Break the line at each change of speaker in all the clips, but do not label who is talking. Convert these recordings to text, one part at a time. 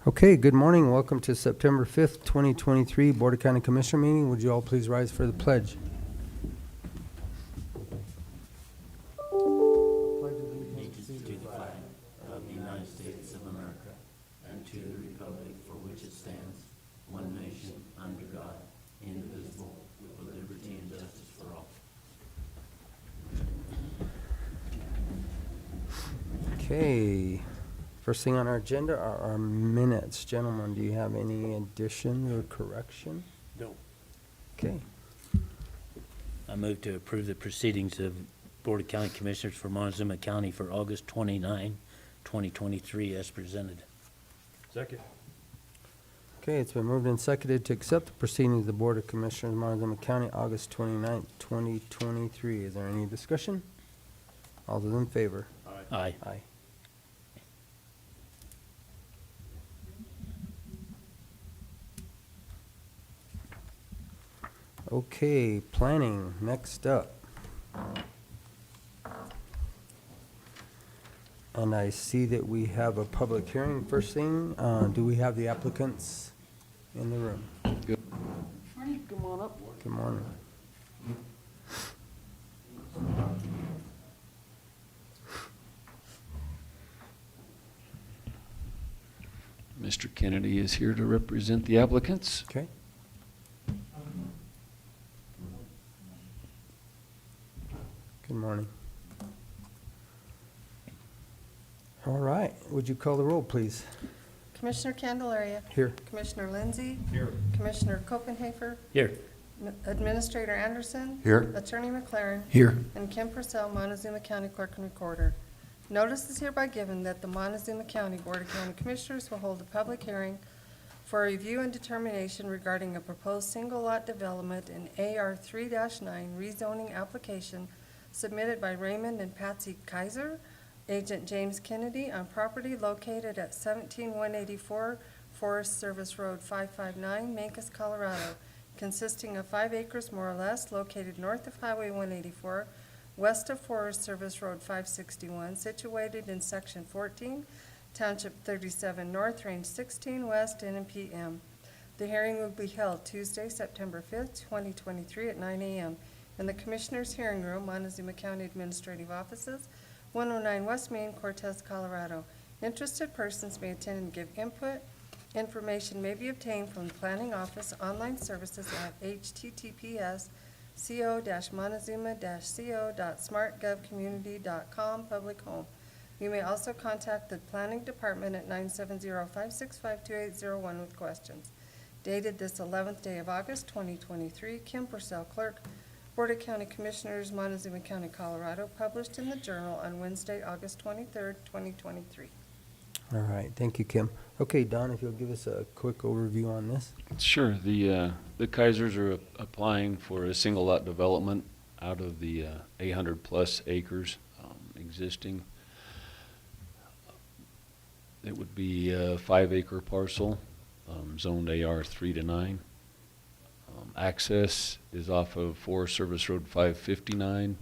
Okay, good morning. Welcome to September 5th, 2023 Board of County Commissioner meeting. Would you all please rise for the pledge?
Allegiance to the flag of the United States of America and to the republic for which it stands, one nation, under God, indivisible, with liberty and justice for all.
Okay, first thing on our agenda are our minutes. Gentlemen, do you have any addition or correction?
No.
Okay,
I move to approve the proceedings of Board of County Commissioners for Montezuma County for August 29, 2023 as presented.
Second.
okay, it's been moved and seconded to accept the proceedings of the Board of Commissioners, Montezuma County, August 29th, 2023. Is there any discussion? All those in favor?
Aye.
Aye. Okay, planning, next up. And I see that we have a public hearing. First thing, do we have the applicants in the room?
Good.
Come on up. Good morning.
Mr. Kennedy is here to represent the applicants.
Okay. Good morning. All right, would you call the roll, please?
Commissioner Candelaria.
Here.
Commissioner Lindsay.
Here.
Commissioner Copenhaver.
Here.
Administrator Anderson.
Here.
Attorney McLaren.
Here.
And Kim Purcell, Montezuma County Clerk and Recorder. Notice is hereby given that the Montezuma County Board of County Commissioners will hold a public hearing for review and determination regarding a proposed single-lot development in AR 3-9 rezoning application submitted by Raymond and Patsy Kysar, Agent James Kennedy, on property located at 17184 Forest Service Road 559, Mancos, Colorado, consisting of 5 acres more or less, located north of Highway 184, west of Forest Service Road 561, situated in Section 14, Township 37 North, Range 16 West, N.M.P.M. The hearing will be held Tuesday, September 5th, 2023 at 9 a.m. in the Commissioners' Hearing Room, Montezuma County Administrative Offices, 109 West Main, Cortez, Colorado. Interested persons may attend and give input. Information may be obtained from the Planning Office online services at https://co-montezuma-co.smartgovcommunity.com public home. You may also contact the Planning Department at 970-565-2801 with questions. Dated this 11th day of August, 2023, Kim Purcell, Clerk, Board of County Commissioners, Montezuma County, Colorado, published in the Journal on Wednesday, August 23rd, 2023.
All right, thank you, Kim. Okay, Don, if you'll give us a quick overview on this.
Sure. The Kysers are applying for a single lot development out of the 800 plus acres existing. It would be a 5-acre parcel, zoned AR 3-9. Access is off of Forest Service Road 559.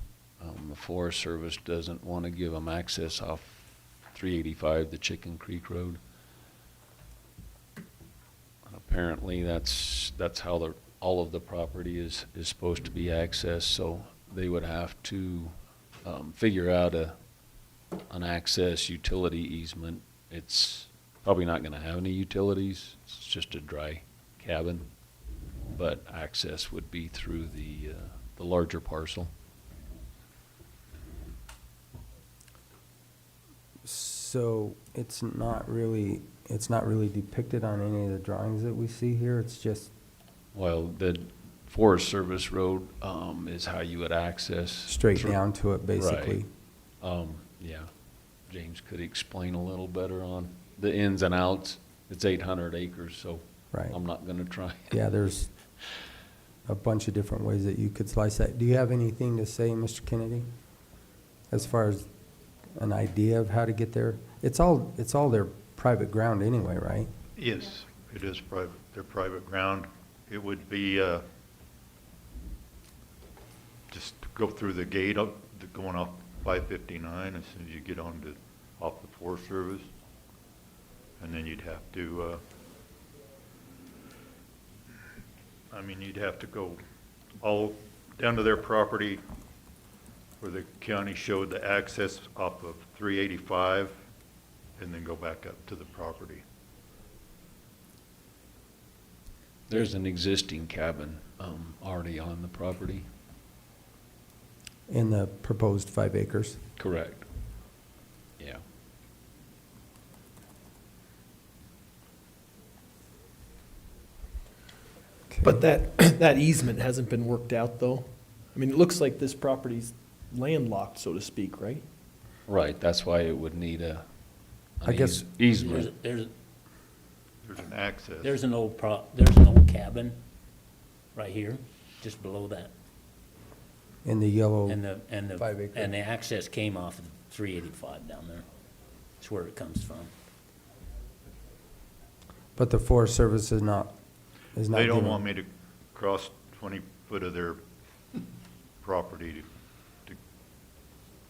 The Forest Service doesn't want to give them access off 385, the Chicken Creek Road. And apparently that's how all of the property is supposed to be accessed, so they would have to figure out an access utility easement. It's probably not going to have any utilities. It's just a dry cabin, but access would be through the larger parcel.
So it's not really depicted on any of the drawings that we see here. It's just,
Well, the Forest Service Road is how you would access.
straight
through-
down to it, basically.
Right. Yeah. James could explain a little better on the ins and outs. It's 800 acres, so
Right.
I'm not going to try.
Yeah, there's a bunch of different ways that you could slice that. Do you have anything to say, Mr. Kennedy, as far as an idea of how to get there? It's all their private ground anyway, right?
Yes, it is private, their private ground. It would be, just go through the gate up, going up 559 as soon as you get off the Forest Service. And then you'd have to, you'd have to go all down to their property where the county showed the access off of 385 and then go back up to the property.
There's an existing cabin already on the property.
In the proposed 5 acres.
Correct. Yeah.
But that easement hasn't been worked out, though? I mean, it looks like this property's landlocked, so to speak, right?
Right, that's why it would need
I guess-
easement.
There's
There's an access.
there's an old cabin right here, just below that.
In the yellow,
And the
5 acre.
and the access came off of 385 down there. That's where it comes from.
but the Forest Service is not
They don't
giving-
want me to cross 20 foot of their property to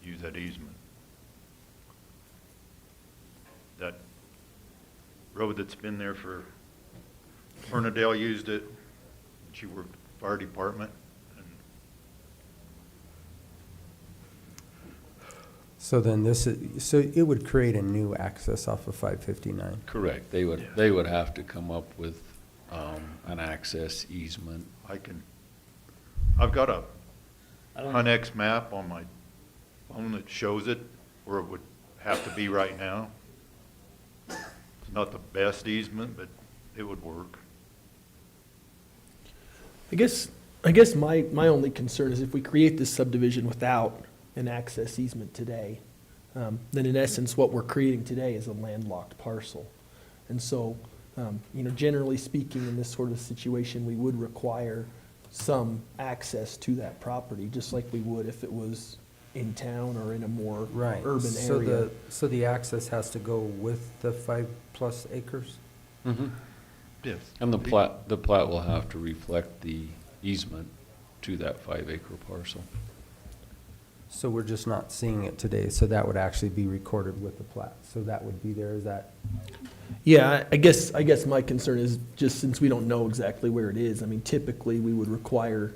use that easement. That road that's been there for, Bernadette used it, she worked at the fire department, and
So then so it would create a new access off of 559.
Correct, they would have to come up with an access easement.
I've got a
I don't-
HUNX map on my phone that shows it where it would have to be right now. It's not the best easement, but it would work.
I guess my only concern is if we create this subdivision without an access easement today, then in essence, what we're creating today is a landlocked parcel. And so, generally speaking, in this sort of situation, we would require some access to that property, just like we would if it was in town or in a more
Right.
urban
So
area.
so the access has to go with the 5+ acres?
Yes.
And the plat will have to reflect the easement to that 5 acre parcel.
So we're just not seeing it today, so that would actually be recorded with the plat. So that would be there, is that?
Yeah, I guess my concern is just since we don't know exactly where it is, I mean, typically we would require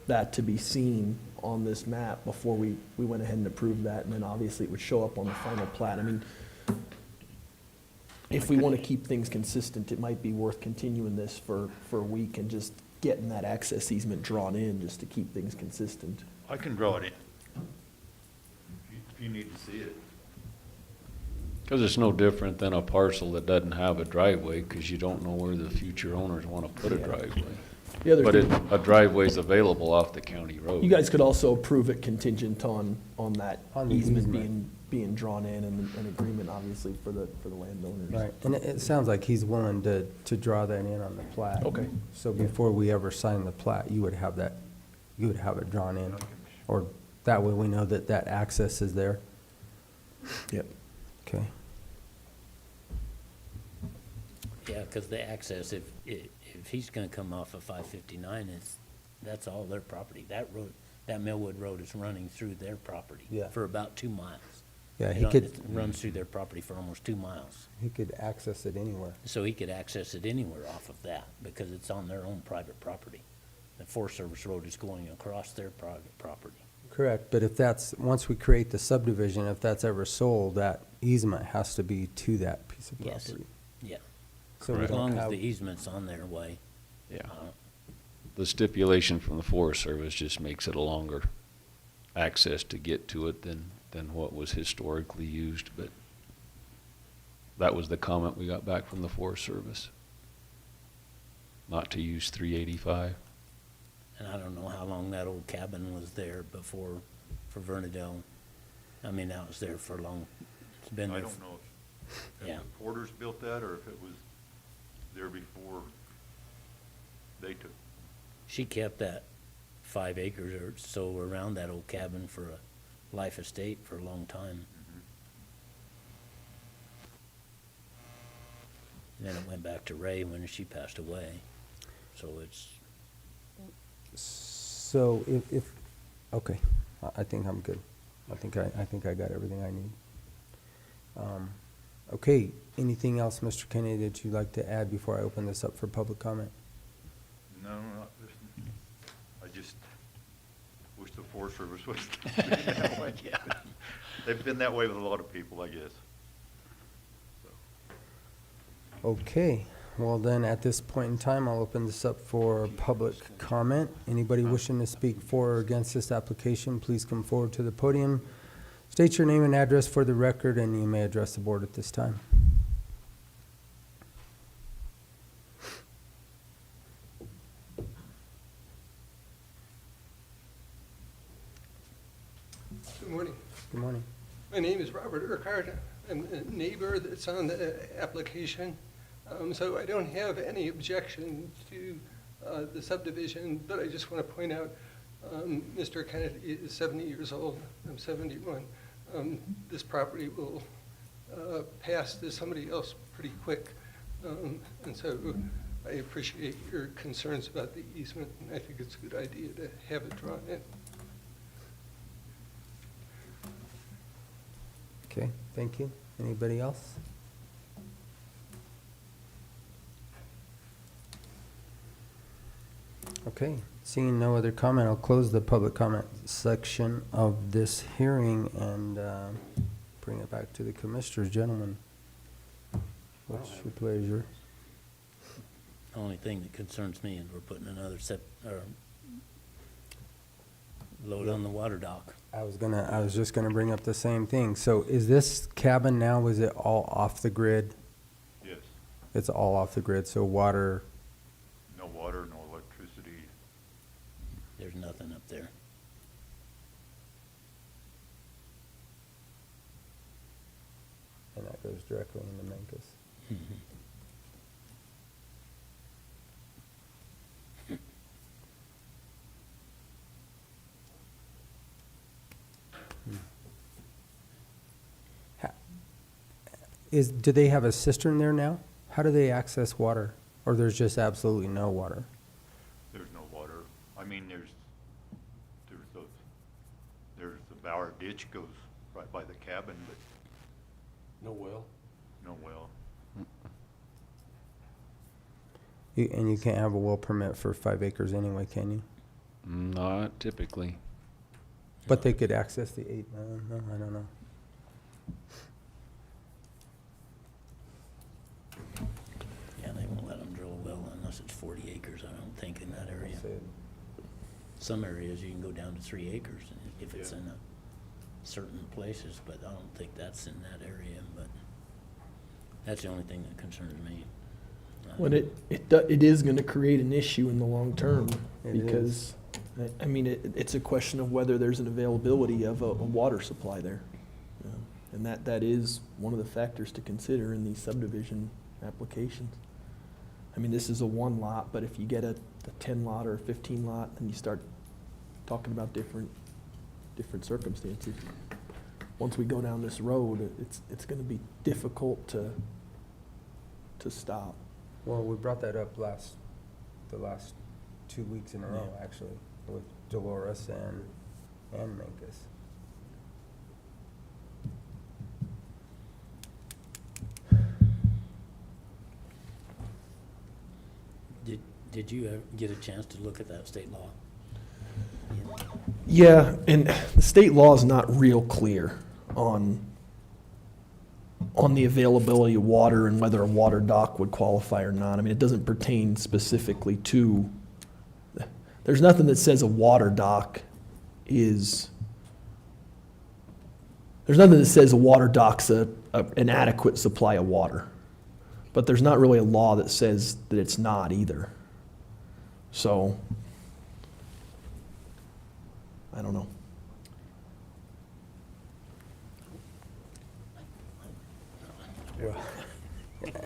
that to be seen on this map before we went ahead and approved that, and then obviously it would show up on the final plat. I mean, if we want to keep things consistent, it might be worth continuing this for a week and just getting that access easement drawn in just to keep things consistent.
I can draw it in. If you need to see it.
Because it's no different than a parcel that doesn't have a driveway, because you don't know where the future owners want to put a
Yeah.
driveway.
The other
But
thing,
a driveway's available off the county road.
you guys could also approve it contingent on that
On the
easement
easement.
being drawn in and an agreement, obviously, for the landowners.
Right, and it sounds like he's willing to draw that in on the plat.
Okay.
So before we ever sign the plat, you would have it drawn in, or that way we know that that access is there.
Yep.
Okay.
Yeah, because the access, if he's gonna come off of 559, that's all their property. That road, that Millwood Road is running through their property.
Yeah.
For about 2 miles.
Yeah,
It runs through their property for almost 2 miles.
he could access it anywhere.
So he could access it anywhere off of that, because it's on their own private property. The Forest Service Road is going across their private property.
Correct, but if once we create the subdivision, if that's ever sold, that easement has to be to that piece of
Yes.
property.
Yeah,
So we
as
don't
long as
have-
the easement's on their way.
Yeah.
uh,
The stipulation from the Forest Service just makes it a longer access to get to it than what was historically used, but that was the comment we got back from the Forest Service. Not to use 385.
And I don't know how long that old cabin was there before, for Vernadelle. I mean, that was there for a long, it's been
I
there.
don't know if
Yeah.
the Porters built that or if it was there before they took.
She kept that 5 acres or so around that old cabin for a life estate for a long time. And then it went back to Ray when she passed away. So it's,
So if, okay, I think I'm good. I think I got everything I need. Okay, Anything else, Mr. Kennedy, that you'd like to add before I open this up for public comment?
No, not this. I just wish the Forest Service was that way.
Yeah.
They've been that way with a lot of people, I guess. So,
Okay, well then, at this point in time, I'll open this up for public comment. Anybody wishing to speak for or against this application, please come forward to the podium. State your name and address for the record, and you may address the board at this time.
Good morning.
Good morning.
My name is Robert Urquhart. I'm a neighbor that's on the application. So I don't have any objection to the subdivision, but I just want to point out, Mr. Kennedy is 70 years old. I'm 71. This property will pass to somebody else pretty quick. And so I appreciate your concerns about the easement, and I think it's a good idea to have it drawn in.
Okay, thank you. Anybody else? Okay, seeing no other comment, I'll close the public comment section of this hearing and bring it back to the commissioners. Gentlemen, what's your pleasure?
The only thing that concerns me is we're putting another load on the water dock.
I was just gonna bring up the same thing. So is this cabin now, is it all off the grid?
yes,
It's all off the grid, so water,
no water, no electricity.
There's nothing up there.
and that goes directly into Mancos. Do they have a cistern there now? How do they access water? Or there's just absolutely no water?
There's no water. I mean, there's the Bower ditch goes right by the cabin, but
No well?
no well.
And you can't have a well permit for 5 acres anyway, can you?
Not typically.
But they could access the 8, no, I don't know.
Yeah, they won't let them drill a well unless it's 40 acres, I don't think, in that area.
So-
Some areas you can go down to 3 acres if it's
Yeah.
in certain places, but I don't think that's in that area, but that's the only thing that concerns me.
When it is gonna create an issue in the long term,
It
because, I mean, it's a question of whether there's an availability of a water supply there. And that is one of the factors to consider in these subdivision applications. I mean, this is a 1 lot, but if you get a 10 lot or a 15 lot, and you start talking about different circumstances. Once we go down this road, it's gonna be difficult to stop.
Well, we brought that up the last 2 weeks in a row, actually, with Dolores and Mancos.
Did you ever get a chance to look at that state law?
Yeah, and the state law is not real clear on the availability of water and whether a water dock would qualify or not. I mean, it doesn't pertain specifically to, there's nothing that says a water dock is, there's nothing that says a water dock's an adequate supply of water. But there's not really a law that says that it's not either. So, I don't know.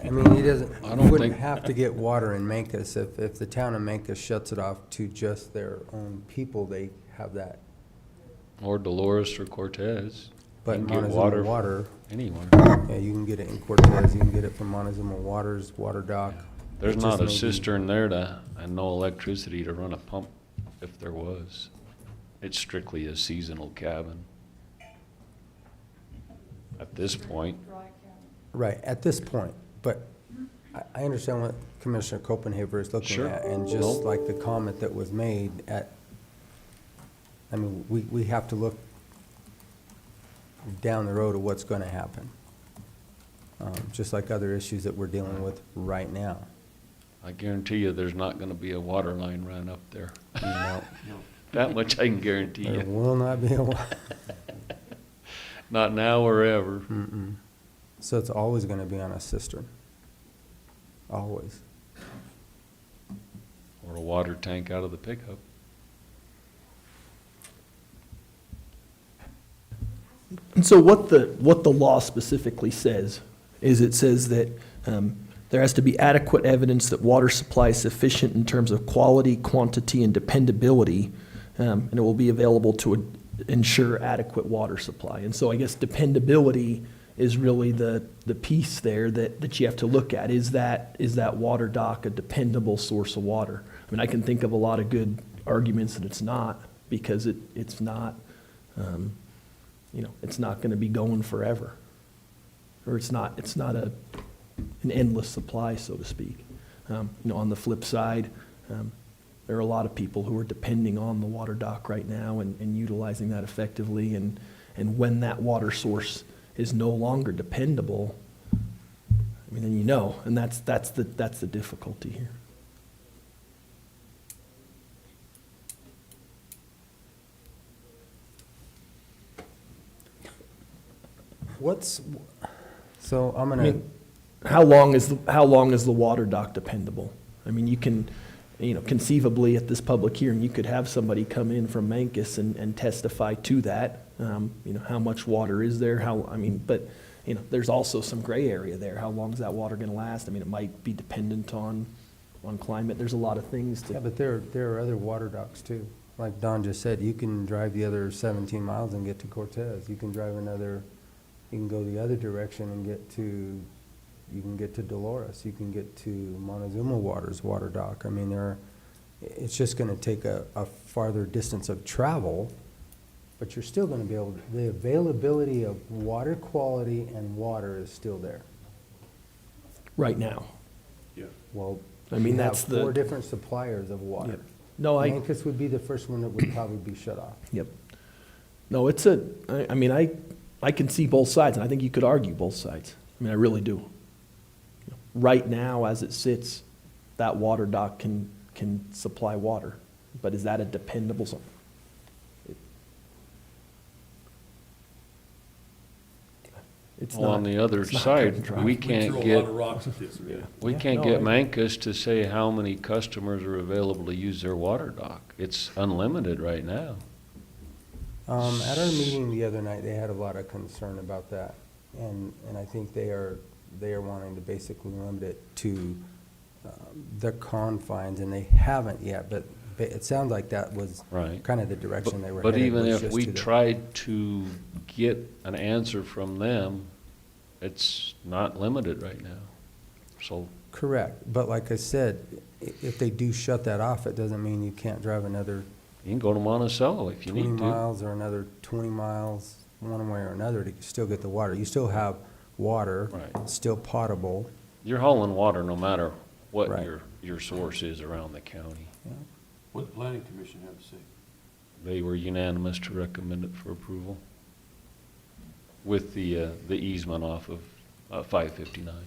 I mean, he
I don't
wouldn't
think-
have to get water in Mancos. If the town of Mancos shuts it off to just their own people, they have that.
Or Dolores or Cortez.
But
You can get
Montezuma water,
Anywhere.
yeah, you can get it in Cortez, you can get it from Montezuma Water's water dock.
There's
It
not
just
a
may be-
cistern there and no electricity to run a pump if there was. It's strictly a seasonal cabin. At this point,
Right, at this point, but I understand what Commissioner Copenhaver is looking
Sure.
at, and just like the comment that was made I mean, we have to look down the road of what's gonna happen. Just like other issues that we're dealing with right now.
I guarantee you, there's not gonna be a water line run up there.
No,
That much I can guarantee
there
you.
will not be a
Not now or ever.
Mm-mm. So it's always gonna be on a cistern. Always.
Or a water tank out of the pickup.
And so what the law specifically says is it says that there has to be adequate evidence that water supply is sufficient in terms of quality, quantity, and dependability, and it will be available to ensure adequate water supply. And so I guess dependability is really the piece there that you have to look at. Is that water dock a dependable source of water? I mean, I can think of a lot of good arguments that it's not, because it's not, it's not gonna be going forever. Or it's not an endless supply, so to speak. On the flip side, there are a lot of people who are depending on the water dock right now and utilizing that effectively. And when that water source is no longer dependable, I mean, then and that's the difficulty here.
So I'm
I
gonna,
mean, how long is the water dock dependable? I mean, you can, conceivably at this public hearing, you could have somebody come in from Mancos and testify to that. How much water is there? But there's also some gray area there. How long is that water going to last? I mean, it might be dependent on climate. There's a lot of things
yeah,
to.
but there are other water docks too. Like Don just said, you can drive the other 17 miles and get to Cortez. You can drive you can go the other direction and you can get to Dolores. You can get to Montezuma water dock. I mean, it's just gonna take a farther distance of travel, but you're still gonna be the availability of water quality and water is still there.
Right now.
Yeah.
Well,
I mean,
you have
that's the.
4 different suppliers of water.
Yep. No,
Mancos would be the first one that would probably be shut off.
Yep. No, I can see both sides, and I think you could argue both sides. I mean, I really do. Right now, as it sits, that water dock can supply water, but is that a dependable something? It's
Well, on
not-
the other
it's not cut and
side,
dry.
we
We
can't
throw a
get,
lot of rocks at this, man.
we
Yeah,
can't
no,
get
I-
Mancos to say how many customers are available to use their water dock. It's unlimited right now.
At our meeting the other night, they had a lot of concern about that, and I think they are wanting to basically limit it to the confines, and they haven't yet, but it sounds like that was
Right.
kind of the direction they were
But
headed.
even
was
if
just
we
to the-
tried to get an answer from them, it's not limited right now. So,
Correct, but like I said, if they do shut that off, it doesn't mean you can't drive another
you can go to Monticello if you
20
need to.
miles or another 20 miles, one way or another, to still get the water. You still have water,
Right.
still potable.
You're hauling water no matter what
Right.
your source is around the county.
What did the planning commission have to say?
They were unanimous to recommend it for approval with the easement off of 559.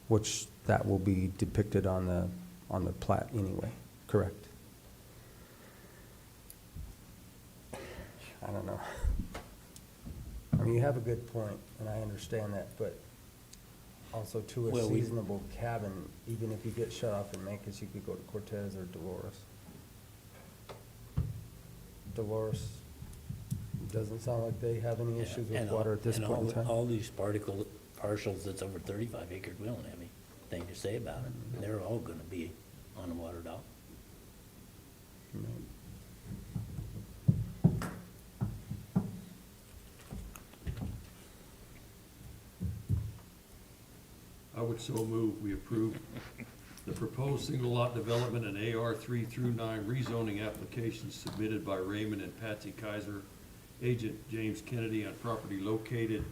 Which that will be depicted on the plat anyway, correct? I don't know. I mean, you have a good point, and I understand that, but also to a
Well, we-
seasonable cabin, even if you get shut off in Mancos, you could go to Cortez or Dolores. Dolores doesn't sound like they have any issues with
And
water at this
and
point in time.
all these parcels that's over 35 acres, we don't have anything to say about it. They're all gonna be on the water dock.
I would so move, we approve the proposed single lot development and AR 3 through 9 rezoning applications submitted by Raymond and Patsy Kysar, agent James Kennedy, on property located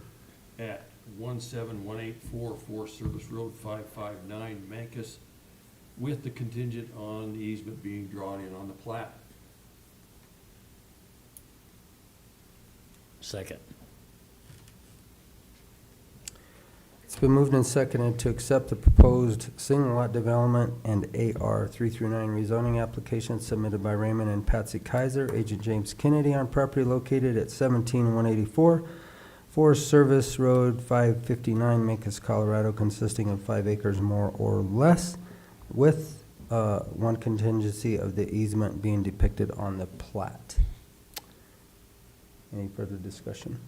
at 17184 Forest Service Road 559, Mancos, with the contingent on the easement being drawn in on the plat.
Second.
It's been moved and seconded to accept the proposed single lot development and AR 339 rezoning application submitted by Raymond and Patsy Kysar, agent James Kennedy, on property located at 17184 Forest Service Road 559, Mancos, Colorado, consisting of 5 acres more or less, with one contingency of the easement being depicted on the plat. Any further discussion?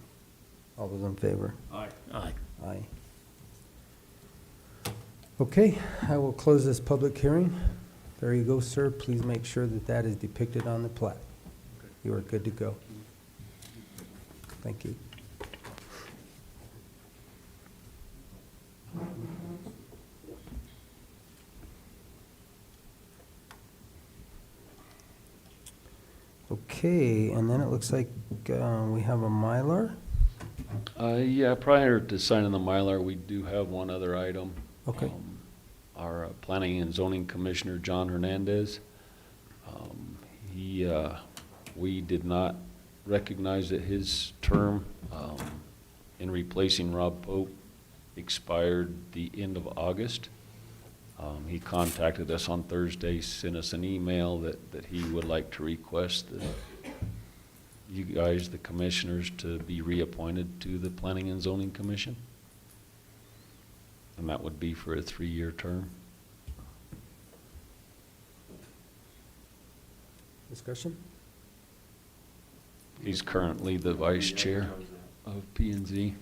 All those in favor?
Aye.
Aye.
Aye. Okay, I will close this public hearing. There you go, sir. Please make sure that that is depicted on the plat. You are good to go. Thank you. Okay, and then it looks like we have a Mylar.
Yeah, prior to signing the Mylar, we do have one other item.
Okay.
Our Planning and Zoning Commissioner, John Hernandez, we did not recognize that his term in replacing Rob Pope expired the end of August. He contacted us on Thursday, sent us an email that he would like to request that you guys, the commissioners, to be reappointed to the Planning and Zoning Commission. And that would be for a 3-year term.
Discussion?
He's currently the vice chair of P&Z.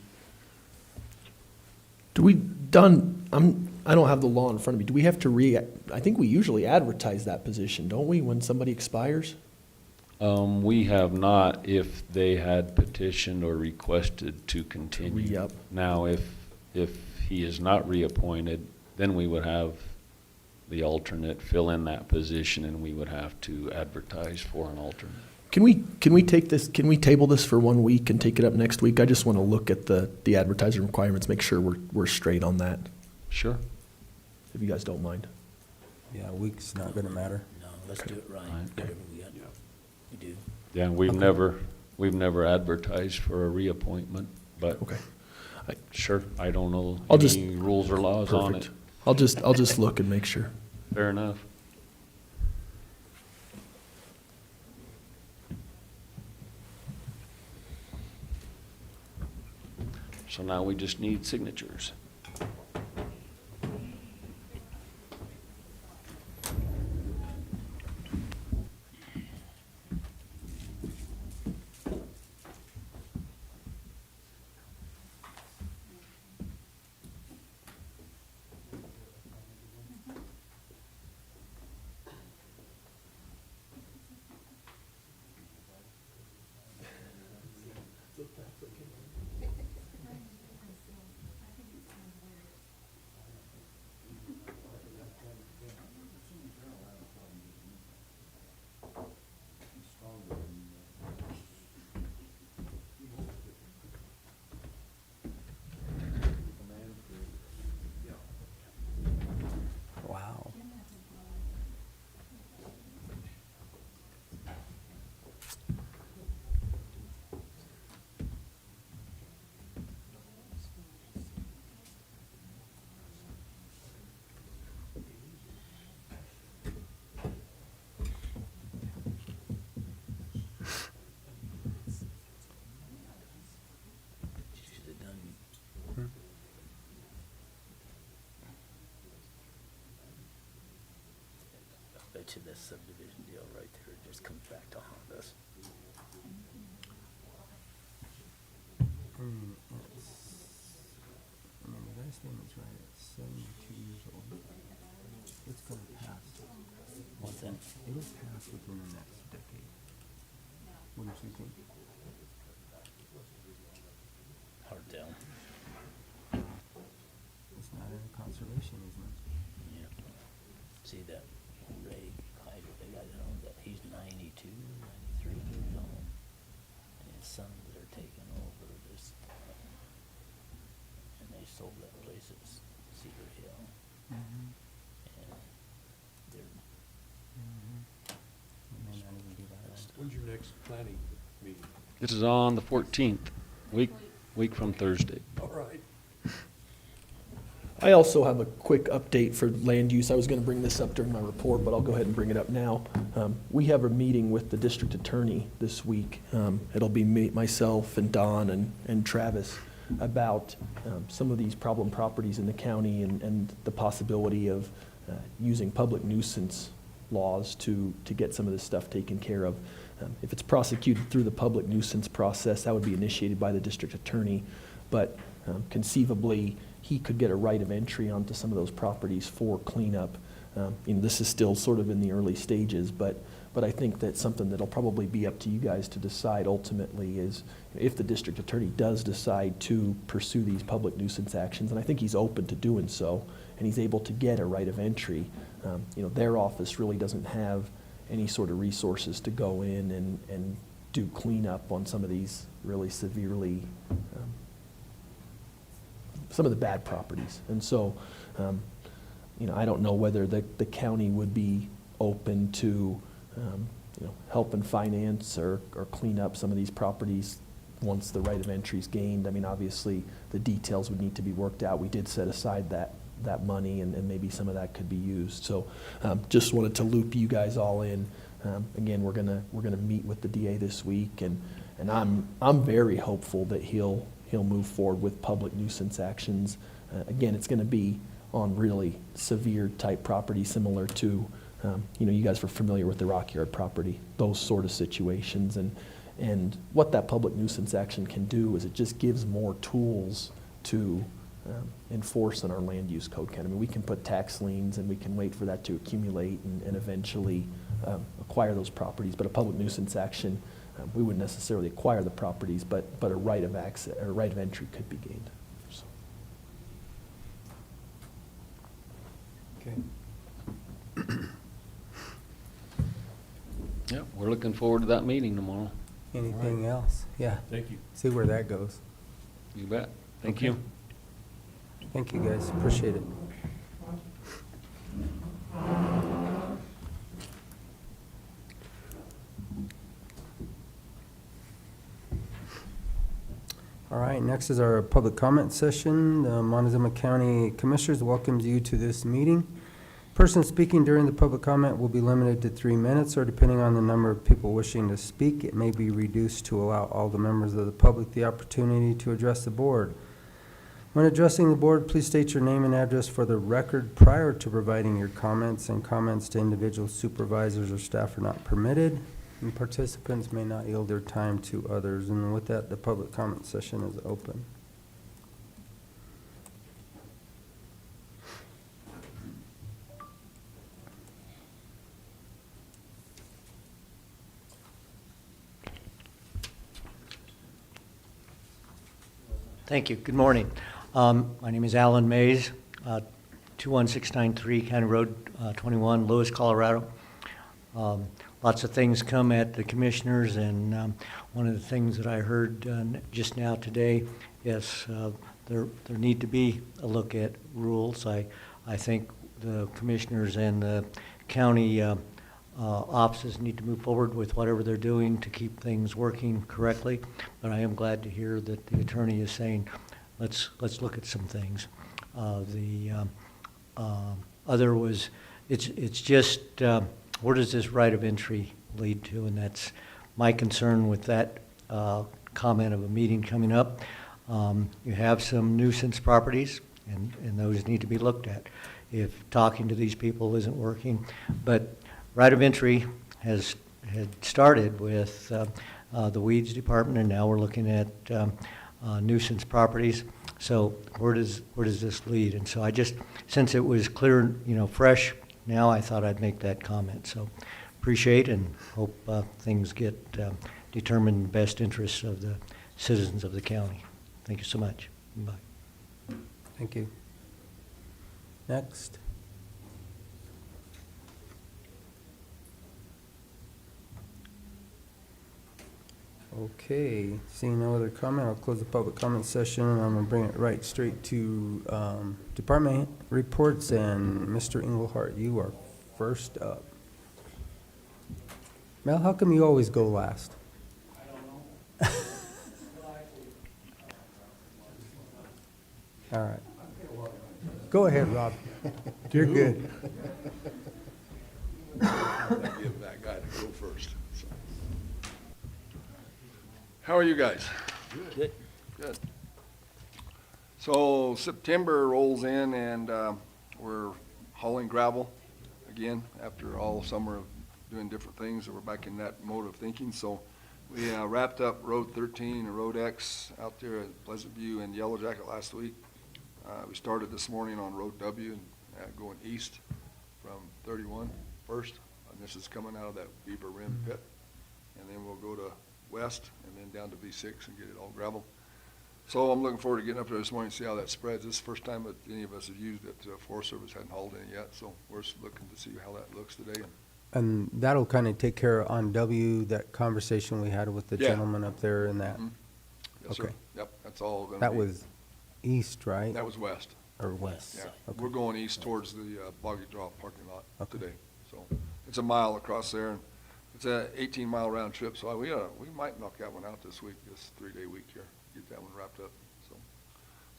Do we, I don't have the law in front of me. Do we have to I think we usually advertise that position, don't we, when somebody expires?
We have not, if they had petitioned or requested to continue.
Re-up.
Now, if he is not reappointed, then we would have the alternate fill in that position, and we would have to advertise for an alternate.
Can we table this for 1 week and take it up next week? I just want to look at the advertising requirements, make sure we're straight on that,
Sure.
if you guys don't mind.
Yeah, a week's not gonna matter.
No, let's do it right.
Okay.
Whatever we got. We do.
Yeah, we've
Okay.
never advertised for a reappointment, but
Okay.
sure, I don't know
I'll just-
any rules or laws on it.
Perfect. I'll just look and make sure.
Fair enough. So now we just need signatures.
Wow.
Should have done. I bet you this subdivision deal right there just comes back to haunt us.
The guy's name is right at 72 years old. It's gonna pass.
What's that?
It'll pass within the next decade. Wouldn't you think?
Hard tell.
It's not in a conservation easement.
Yeah. See that Ray Hyder, the guy that owns that, he's 92, 93 years old. And his sons are taking over this county sold that place at Cedar Hill. And they're,
When's your next planning meeting?
This is on the 14th, week from Thursday.
All right.
I also have a quick update for land use. I was going to bring this up during my report, but I'll go ahead and bring it up now. We have a meeting with the district attorney this week. It'll be me, myself, and Don, and Travis about some of these problem properties in the county and the possibility of using public nuisance laws to get some of this stuff taken care of. If it's prosecuted through the public nuisance process, that would be initiated by the district attorney, but conceivably, he could get a right of entry onto some of those properties for cleanup. This is still sort of in the early stages, but I think that's something that'll probably be up to you guys to decide ultimately is if the district attorney does decide to pursue these public nuisance actions, and I think he's open to doing so, and he's able to get a right of entry. Their office really doesn't have any sort of resources to go in and do cleanup on some of these really severely some of the bad properties. And so, I don't know whether the county would be open to, help and finance or clean up some of these properties once the right of entry is gained. I mean, obviously, the details would need to be worked out. We did set aside that money, and maybe some of that could be used. So, just wanted to loop you guys all in. Again, we're gonna meet with the DA this week, and I'm very hopeful that he'll move forward with public nuisance actions. Again, it's going to be on really severe type property, similar to, you guys were familiar with the Rock Yard property, those sort of situations. And what that public nuisance action can do is it just gives more tools to enforce in our land use code. I mean, we can put tax liens and we can wait for that to accumulate and eventually acquire those properties. But a public nuisance action, we wouldn't necessarily acquire the properties, but a right of access or right of entry could be gained. So.
Okay.
Yeah, we're looking forward to that meeting tomorrow.
Anything else? Yeah.
Thank you.
See where that goes.
You bet. Thank
Okay.
you.
Thank you, guys. Appreciate it. All right, next is our public comment session. The Montezuma County Commissioners welcomes you to this meeting. Person speaking during the public comment will be limited to 3 minutes, or depending on the number of people wishing to speak, it may be reduced to allow all the members of the public the opportunity to address the board. When addressing the board, please state your name and address for the record prior to providing your comments, and comments to individual supervisors or staff are not permitted, and participants may not yield their time to others. And with that, the public comment session is open.
Thank you. Good morning. My name is Alan Mays, 21693 County Road 21, Lewis, Colorado. Lots of things come at the commissioners, and one of the things that I heard just now today, yes, there need to be a look at rules. I think the commissioners and the county offices need to move forward with whatever they're doing to keep things working correctly. But I am glad to hear that the attorney is saying, let's look at some things. The other was, it's just where does this right of entry lead to? And that's my concern with that comment of a meeting coming up. You have some nuisance properties, and those need to be looked at if talking to these people isn't working. But right of entry had started with the weeds department, and now we're looking at nuisance properties. So where does this lead? And so I just, since it was clear, fresh, now I thought I'd make that comment. So appreciate and hope things get determined in the best interests of the citizens of the county. Thank you so much. Bye.
Thank you. Next. Okay, seeing no other comment, I'll close the public comment session, and I'm gonna bring it right straight to department reports, and Mr. Engelhardt, you are first up. Mel, how come you always go last? I don't know. All right. Go ahead, Rob. You're good.
Give that guy to go first. So. How are you guys? Good. Good. So September rolls in and we're hauling gravel again after all summer of doing different things. We're back in that mode of thinking. So we wrapped up Road 13 and Road X out there at Pleasant View and Yellow Jacket last week. We started this morning on Road W and going east from 31 first. And this is coming out of that Beaver Rim pit. And then we'll go to west and then down to V6 and get it all gravel. So I'm looking forward to getting up there this morning and see how that spreads. This is the first time that any of us have used it. Forest Service hadn't hauled any yet, so we're just looking to see how that looks today.
And that'll kind of take care of on W, that conversation we had with the
Yeah.
gentleman up there and that.
Mhm. Yes, sir.
Okay.
Yep, that's all gonna be.
That was east, right?
That was west.
Or west?
Yeah,
Okay.
we're going east towards the Boggy Draw parking lot
Okay.
today. So it's a mile across there, and it's a 18-mile round trip, so we might knock that one out this week, this 3-day week here, get that one wrapped up.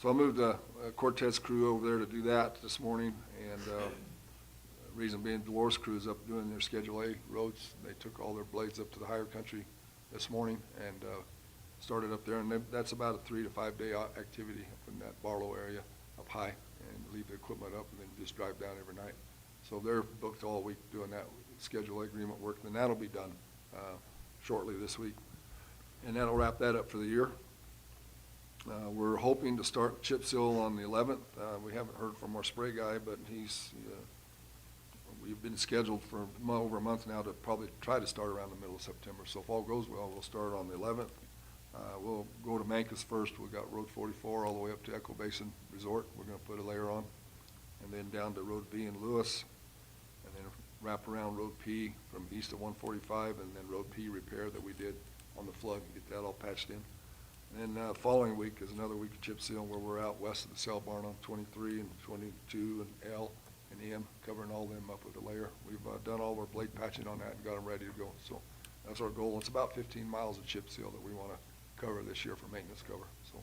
So I moved the Cortez crew over there to do that this morning, and reason being Dolores crew's up doing their Schedule A roads. They took all their blades up to the higher country this morning and started up there, and that's about a 3 to 5 day activity up in that Barlow area up high, and leave the equipment up and then just drive down every night. So they're booked all week doing that Schedule A agreement work, and that'll be done shortly this week. And that'll wrap that up for the year. We're hoping to start chip seal on the 11th. We haven't heard from our spray guy, but we've been scheduled for over a month now to probably try to start around the middle of September. So if all goes well, we'll start on the 11th. We'll go to Mancos first. We've got Road 44 all the way up to Echo Basin Resort. We're going to put a layer on. And then down to Road B in Lewis. And then wrap around Road P from east of 145, and then Road P repair that we did on the flood and get that all patched in. And then following week is another week of chip seal where we're out west of the cell barn on 23 and 22 and L and M, covering all them up with a layer. We've done all of our blade patching on that and got them ready to go. So that's our goal. It's about 15 miles of chip seal that we want to cover this year for maintenance cover. So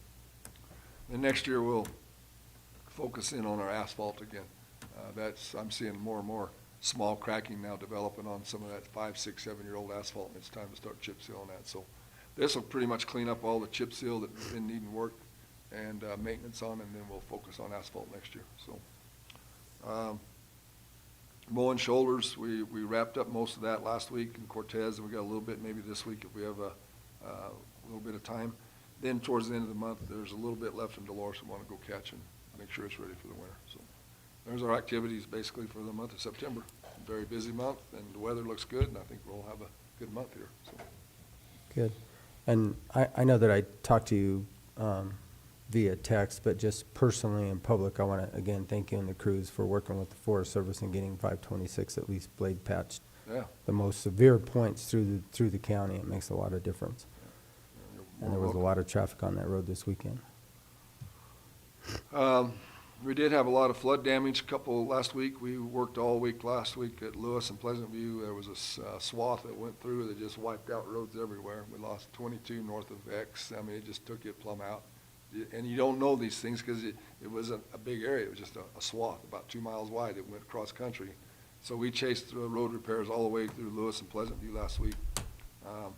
then next year we'll focus in on our asphalt again. I'm seeing more and more small cracking now developing on some of that 5, 6, 7-year-old asphalt, and it's time to start chip sealing that. So this will pretty much clean up all the chip seal that's been needing work and maintenance on, and then we'll focus on asphalt next year. So mowing shoulders, we wrapped up most of that last week in Cortez, and we got a little bit maybe this week if we have a little bit of time. Then towards the end of the month, there's a little bit left in Dolores we want to go catch and make sure it's ready for the winter. So there's our activities basically for the month of September. Very busy month, and the weather looks good, and I think we'll have a good month here. So.
Good. And I know that I talked to you via text, but just personally in public, I want to, again, thank you and the crews for working with the Forest Service and getting 526 at least blade patched.
Yeah.
The most severe points through the county. It makes a lot of difference. And there was a lot of traffic on that road this weekend.
We did have a lot of flood damage last week. We worked all week last week at Lewis and Pleasant View. There was a swath that went through that just wiped out roads everywhere. We lost 22 north of X. I mean, it just took it plumb out. And you don't know these things because it wasn't a big area. It was just a swath about 2 miles wide. It went cross country. So we chased road repairs all the way through Lewis and Pleasant View last week. A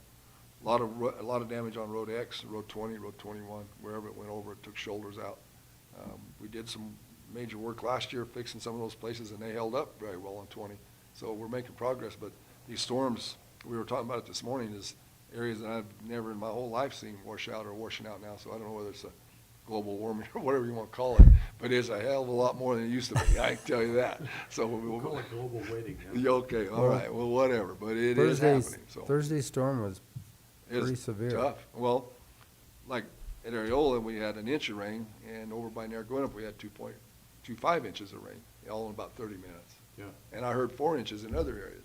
lot of damage on Road X, Road 20, Road 21, wherever it went over, it took shoulders out. We did some major work last year fixing some of those places, and they held up very well on 20. So we're making progress, but these storms, we were talking about it this morning, is areas that I've never in my whole life seen wash out or washing out now. So I don't know whether it's a global warming or whatever you want to call it, but it's a hell of a lot more than it used to be. I can tell you that. So
We'll call it global waiting.
Okay, all right, well, whatever, but it is happening. So
Thursday's storm was
it's
pretty severe.
tough. Well, like at Areola, we had an inch of rain, and over by Narragansett, we had 2.25 inches of rain, all in about 30 minutes.
Yeah.
And I heard 4 inches in other areas,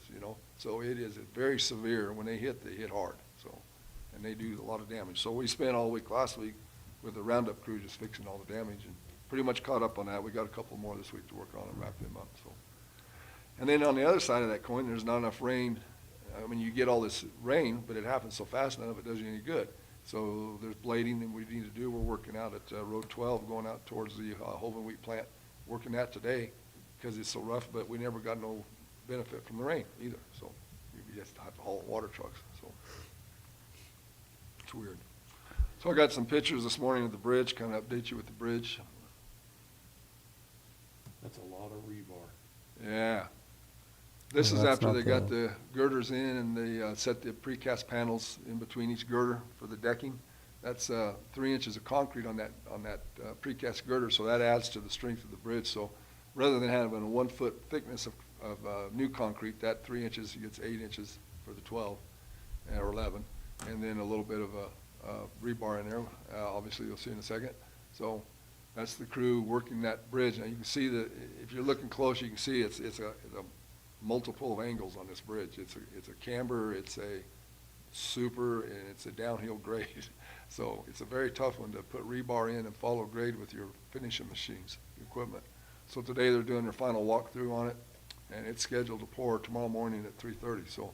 So it is very severe. When they hit hard. So, and they do a lot of damage. So we spent all week last week with the Roundup crew just fixing all the damage, and pretty much caught up on that. We got a couple more this week to work on and wrap them up, so. And then on the other side of that coin, there's not enough rain. I mean, you get all this rain, but it happens so fast, none of it does you any good. So there's blading that we need to do. We're working out at Road 12, going out towards the Hoven Wheat plant, working that today because it's so rough, but we never got no benefit from the rain either. So we just have to haul water trucks, so it's weird. So I got some pictures this morning of the bridge, kind of update you with the bridge.
That's a lot of rebar.
Yeah. This
Well,
is
that's
after
not
they got the girders in and they set the precast panels in between each girder for the decking. That's 3 inches of concrete on that precast girder, so that adds to the strength of the bridge. So rather than having a 1 foot thickness of new concrete, that 3 inches gets 8 inches for the 12 or 11, and then a little bit of rebar in there. Obviously, you'll see in a second. So that's the crew working that bridge. Now you can see that if you're looking close, you can see it's a multiple of angles on this bridge. It's a camber, it's a super, and it's a downhill grade. So it's a very tough one to put rebar in and follow grade with your finishing machines, equipment. So today they're doing their final walkthrough on it, and it's scheduled to pour tomorrow morning at 3:30. So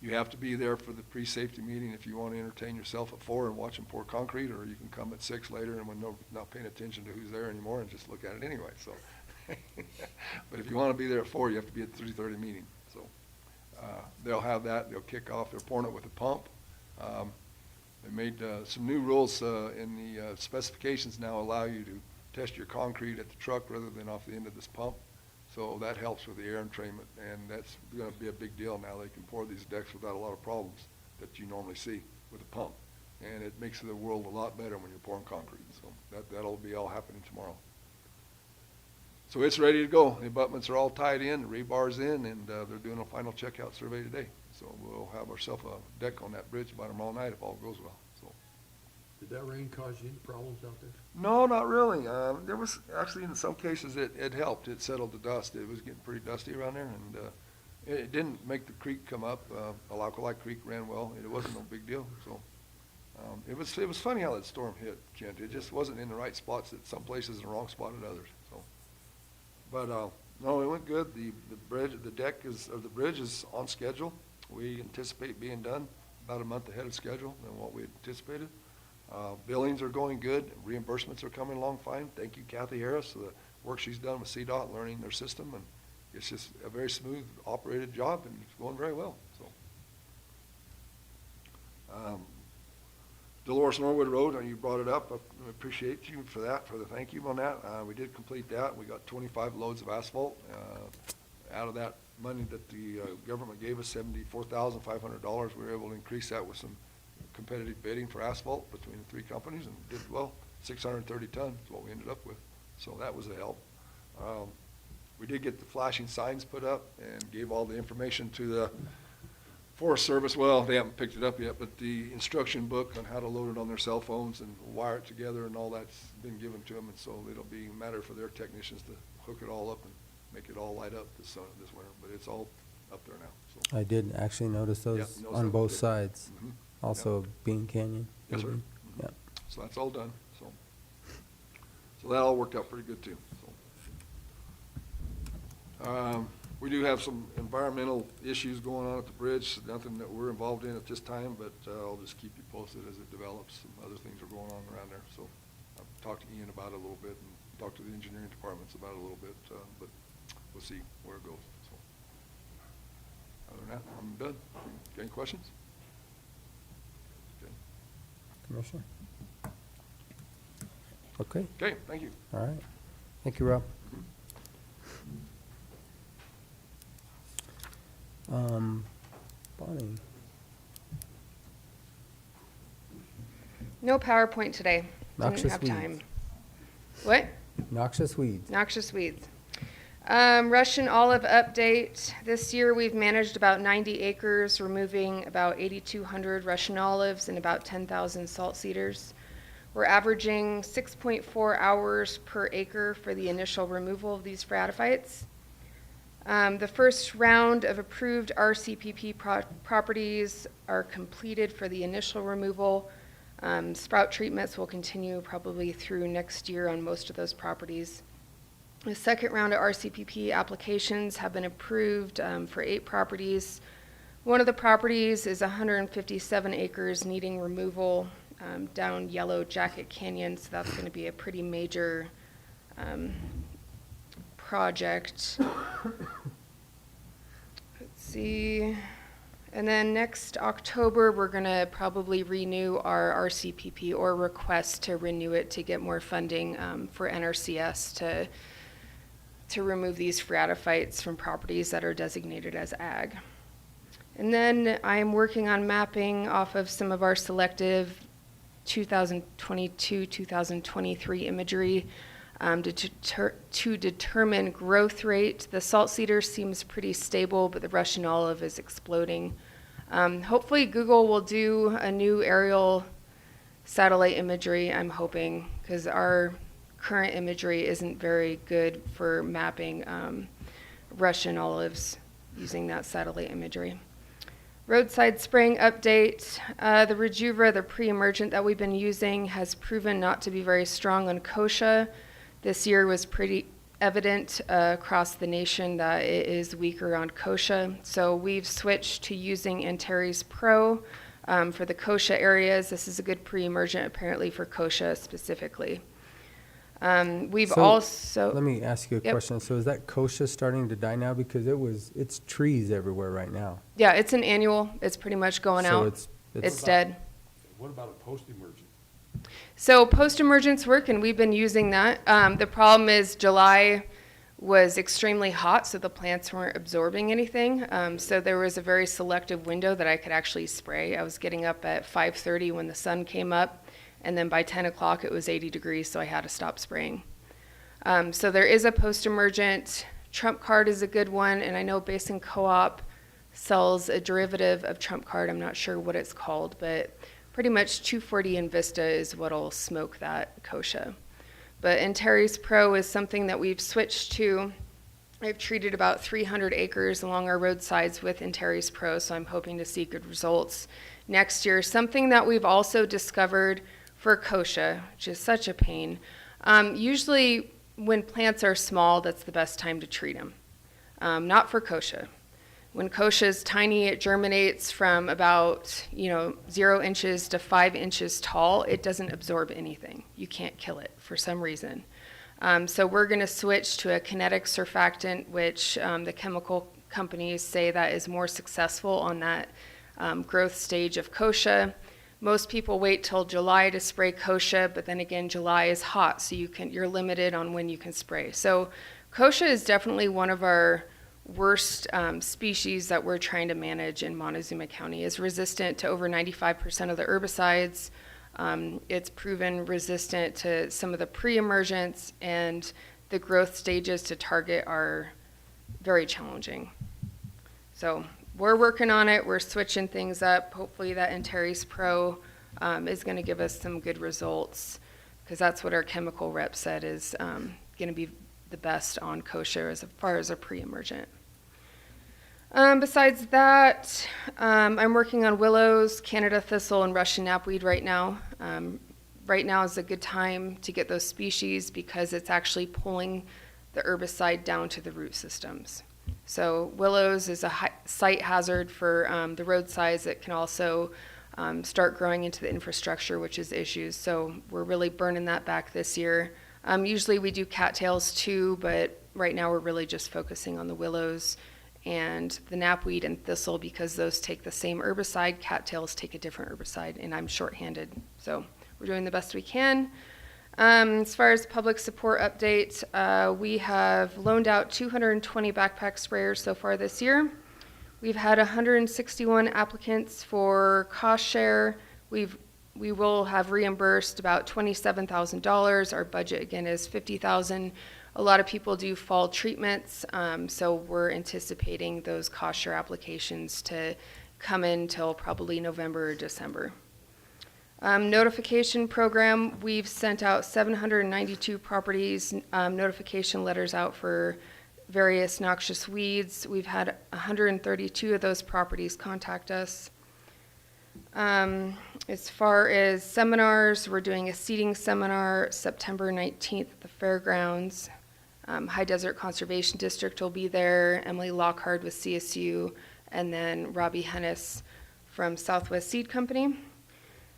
you have to be there for the pre-safety meeting if you want to entertain yourself at 4 and watch them pour concrete, or you can come at 6 later and when not paying attention to who's there anymore and just look at it anyway. So. But if you want to be there at 4, you have to be at the 3:30 meeting. So they'll have that. They'll kick off. They're pouring it with a pump. They made some new rules in the specifications now allow you to test your concrete at the truck rather than off the end of this pump. So that helps with the air entrainment, and that's going to be a big deal now. They can pour these decks without a lot of problems that you normally see with a pump. And it makes the world a lot better when you're pouring concrete. So that'll be all happening tomorrow. So it's ready to go. The abutments are all tied in, the rebar's in, and they're doing a final checkout survey today. So we'll have ourselves a deck on that bridge by tomorrow night if all goes well. So.
Did that rain cause you any problems out there?
No, not really. There was actually in some cases it helped. It settled the dust. It was getting pretty dusty around there, and it didn't make the creek come up. Alkali Creek ran well. It wasn't no big deal. So it was funny how that storm hit, Kent. It just wasn't in the right spots at some places and the wrong spot at others. So. But no, it went good. The bridge, the bridge is on schedule. We anticipate being done about a month ahead of schedule than what we anticipated. Billings are going good. Reimbursements are coming along fine. Thank you, Kathy Harris, for the work she's done with CDOT, learning their system, and it's just a very smooth operated job, and it's going very well. So. Dolores Norwood Road, you brought it up. I appreciate you for that, for the thank you on that. We did complete that. We got 25 loads of asphalt. Out of that money that the government gave us, $74,500, we were able to increase that with some competitive bidding for asphalt between the 3 companies, and did well. 630 tons is what we ended up with. So that was a help. We did get the flashing signs put up and gave all the information to the Forest Service. Well, they haven't picked it up yet, but the instruction book on how to load it on their cell phones and wire it together and all that's been given to them, and so it'll be a matter for their technicians to hook it all up and make it all light up this winter, but it's all up there now. So.
I did actually notice those
Yeah,
on
those
both
are-
sides.
Mhm.
Also Bean Canyon.
Yes, sir.
Mhm. Yeah.
So that's all done, so that all worked out pretty good too, so. We do have some environmental issues going on at the bridge, nothing that we're involved in at this time, but I'll just keep you posted as it develops. Some other things are going on around there, so I've talked to Ian about it a little bit and talked to the engineering departments about it a little bit, but we'll see where it goes, so. Other than that, I'm done. Got any questions? Okay.
Commissioner? Okay,
Okay, thank you.
all right. Thank you, Rob. Bonnie?
No PowerPoint today. Didn't
Noxious
have
weeds.
time. What?
Noxious weeds.
Noxious weeds. Russian olive update. This year we've managed about 90 acres, removing about 8,200 Russian olives and about 10,000 salt cedars. We're averaging 6.4 hours per acre for the initial removal of these pharatophytes. The first round of approved RCPP properties are completed for the initial removal. Sprout treatments will continue probably through next year on most of those properties. The second round of RCPP applications have been approved for 8 properties. One of the properties is 157 acres needing removal down Yellow Jacket Canyon, so that's going to be a pretty major project. Let's see. And then next October, we're going to probably renew our RCPP or request to renew it to get more funding for NRCS to remove these phragophytes from properties that are designated as ag. And then I'm working on mapping off of some of our selective 2022-2023 imagery to determine growth rate. The salt cedar seems pretty stable, but the Russian olive is exploding. Hopefully Google will do a new aerial satellite imagery, I'm hoping, because our current imagery isn't very good for mapping Russian olives using that satellite imagery. Roadside spraying update. The Rejuvra, the pre-emergent that we've been using, has proven not to be very strong on kochia. This year was pretty evident across the nation that it is weaker on kochia. So we've switched to using Antares Pro for the kochia areas. This is a good pre-emergent apparently for kochia specifically. We've also...
Let me ask you a
Yep.
question. So is that kochia starting to die now? Because it's trees everywhere right now.
Yeah, it's an annual. It's pretty much going
So
out.
it's
It's dead.
What about a post-emergent?
So post-emergence work, and we've been using that. The problem is July was extremely hot, so the plants weren't absorbing anything. So there was a very selective window that I could actually spray. I was getting up at 5:30 when the sun came up, and then by 10 o'clock it was 80 degrees, so I had to stop spraying. So there is a post-emergent. Trump card is a good one, and I know Basin Co-op sells a derivative of Trump card. I'm not sure what it's called, but pretty much 2,4-D Invista is what'll smoke that kochia. But Antares Pro is something that we've switched to. I've treated about 300 acres along our roadsides with Antares Pro, so I'm hoping to see good results next year. Something that we've also discovered for kochia, which is such a pain. Usually when plants are small, that's the best time to treat them. Not for kochia. When kochia is tiny, it germinates from about 0 inches to 5 inches tall. It doesn't absorb anything. You can't kill it for some reason. So we're going to switch to a kinetic surfactant, which the chemical companies say that is more successful on that growth stage of kochia. Most people wait till July to spray kochia, but then again, July is hot, so you're limited on when you can spray. So kochia is definitely one of our worst species that we're trying to manage in Montezuma County. Is resistant to over 95% of the herbicides. It's proven resistant to some of the pre-emergents, and the growth stages to target are very challenging. So we're working on it. We're switching things up. Hopefully that Antares Pro is going to give us some good results, because that's what our chemical rep said is going to be the best on kochia as far as a pre-emergent. Besides that, I'm working on willows, Canada thistle, and Russian knapweed right now. Right now is a good time to get those species because it's actually pulling the herbicide down to the root systems. So willows is a site hazard for the roadsides. It can also start growing into the infrastructure, which is issues. So we're really burning that back this year. Usually we do cattails too, but right now we're really just focusing on the willows and the knapweed and thistle because those take the same herbicide. Cattails take a different herbicide, and I'm shorthanded. So we're doing the best we can. As far as public support update, we have loaned out 220 backpack sprayers so far this year. We've had 161 applicants for cost share. We will have reimbursed about $27,000. Our budget again is $50,000. A lot of people do fall treatments, so we're anticipating those cost share applications to come in till probably November or December. Notification program, we've sent out 792 properties, notification letters out for various noxious weeds. We've had 132 of those properties contact us. As far as seminars, we're doing a seating seminar September 19th at the fairgrounds. High Desert Conservation District will be there, Emily Lockhart with CSU, and then Robbie Hennis from Southwest Seed Company.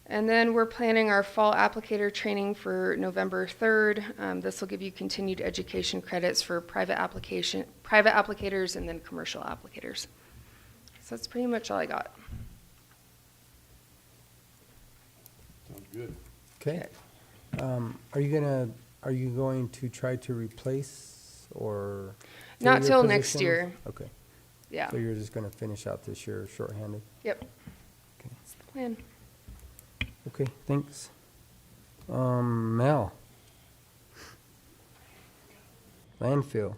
And then we're planning our fall applicator training for November 3rd. This will give you continued education credits for private applicators and then commercial applicators. So that's pretty much all I got.
Sounds good.
Okay. Are you going to try to replace or? fill
Not
your
till next
positions?
year.
Okay.
Yeah.
So you're just gonna finish out this year shorthanded?
Yep.
Okay.
That's the plan.
Okay, thanks. Mel? Landfill.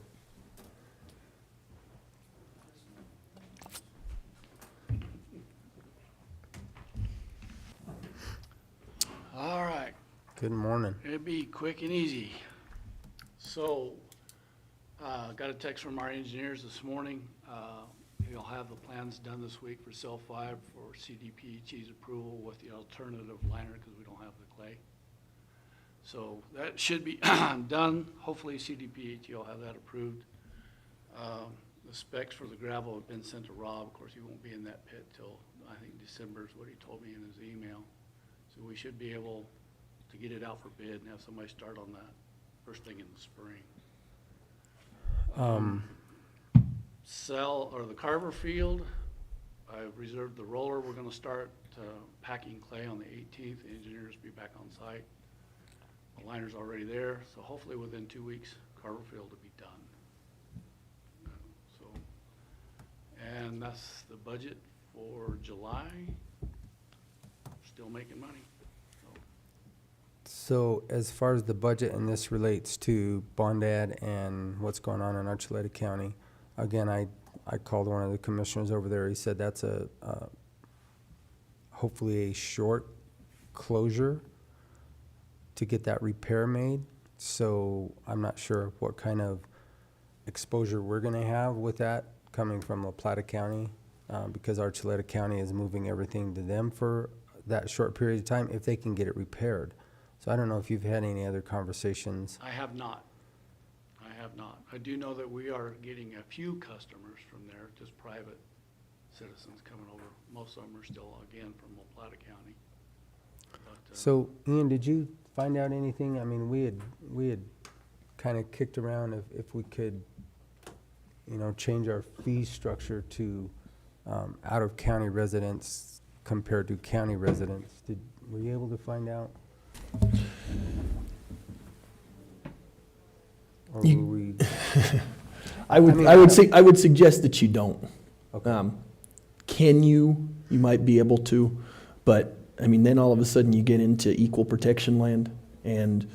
All right,
Good morning.
it'll be quick and easy. So, got a text from our engineers this morning. He'll have the plans done this week for cell 5 for CDPHE's approval with the alternative liner because we don't have the clay. So that should be done. Hopefully CDPHE will have that approved. The specs for the gravel have been sent to Rob. Of course, he won't be in that pit till, I think, December is what he told me in his email. So we should be able to get it out for bid and have somebody start on that first thing in the spring. The Carver Field, I've reserved the roller. We're gonna start packing clay on the 18th. The engineers will be back on site. The liner's already there, so hopefully within 2 weeks, Carver Field will be done. So, and that's the budget for July. Still making money.
So as far as the budget, and this relates to bond ad and what's going on in Archuleta County, again, I called one of the commissioners over there. He said that's hopefully a short closure to get that repair made. So I'm not sure what kind of exposure we're gonna have with that coming from La Plata County, because Archuleta County is moving everything to them for that short period of time, if they can get it repaired. So I don't know if you've had any other conversations.
I have not. I do know that we are getting a few customers from there, just private citizens coming over. Most of them are still, again, from La Plata County. But,
So Ian, did you find out anything? I mean, we had kind of kicked around if we could, change our fee structure to out-of-county residents compared to county residents. Were you able to find out? Or were we?
I would suggest that you don't.
Okay.
Can you? You might be able to, but I mean, then all of a sudden you get into equal protection land, and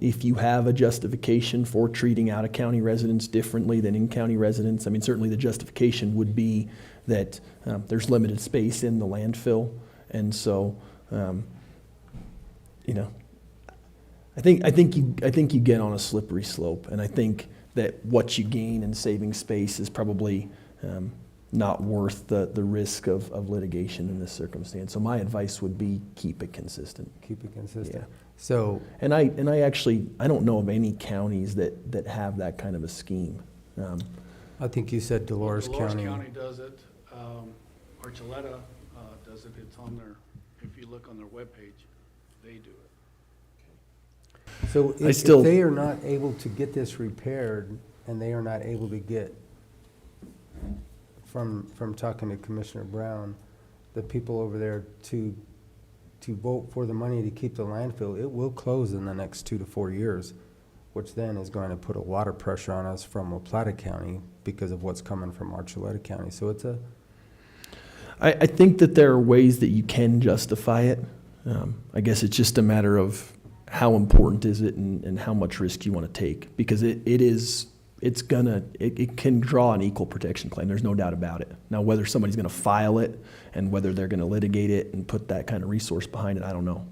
if you have a justification for treating out-of-county residents differently than in-county residents, I mean, certainly the justification would be that there's limited space in the landfill, and so I think you get on a slippery slope, and I think that what you gain in saving space is probably not worth the risk of litigation in this circumstance. So my advice would be keep it consistent.
Keep it consistent.
Yeah.
So,
And I don't know of any counties that have that kind of a scheme.
I think you said Dolores County.
Dolores County does it. Archuleta does it. It's on their, if you look on their webpage, they do it.
So if they are not able to get this repaired, and they are not able to get, from talking to Commissioner Brown, the people over there to vote for the money to keep the landfill, it will close in the next 2 to 4 years, which then is going to put a lot of pressure on us from La Plata County because of what's coming from Archuleta County. So it's
I think that there are ways that you can justify it. I guess it's just a matter of how important is it and how much risk you want to take, because it can draw an equal protection claim. There's no doubt about it. Now, whether somebody's going to file it and whether they're going to litigate it and put that kind of resource behind it, I don't know.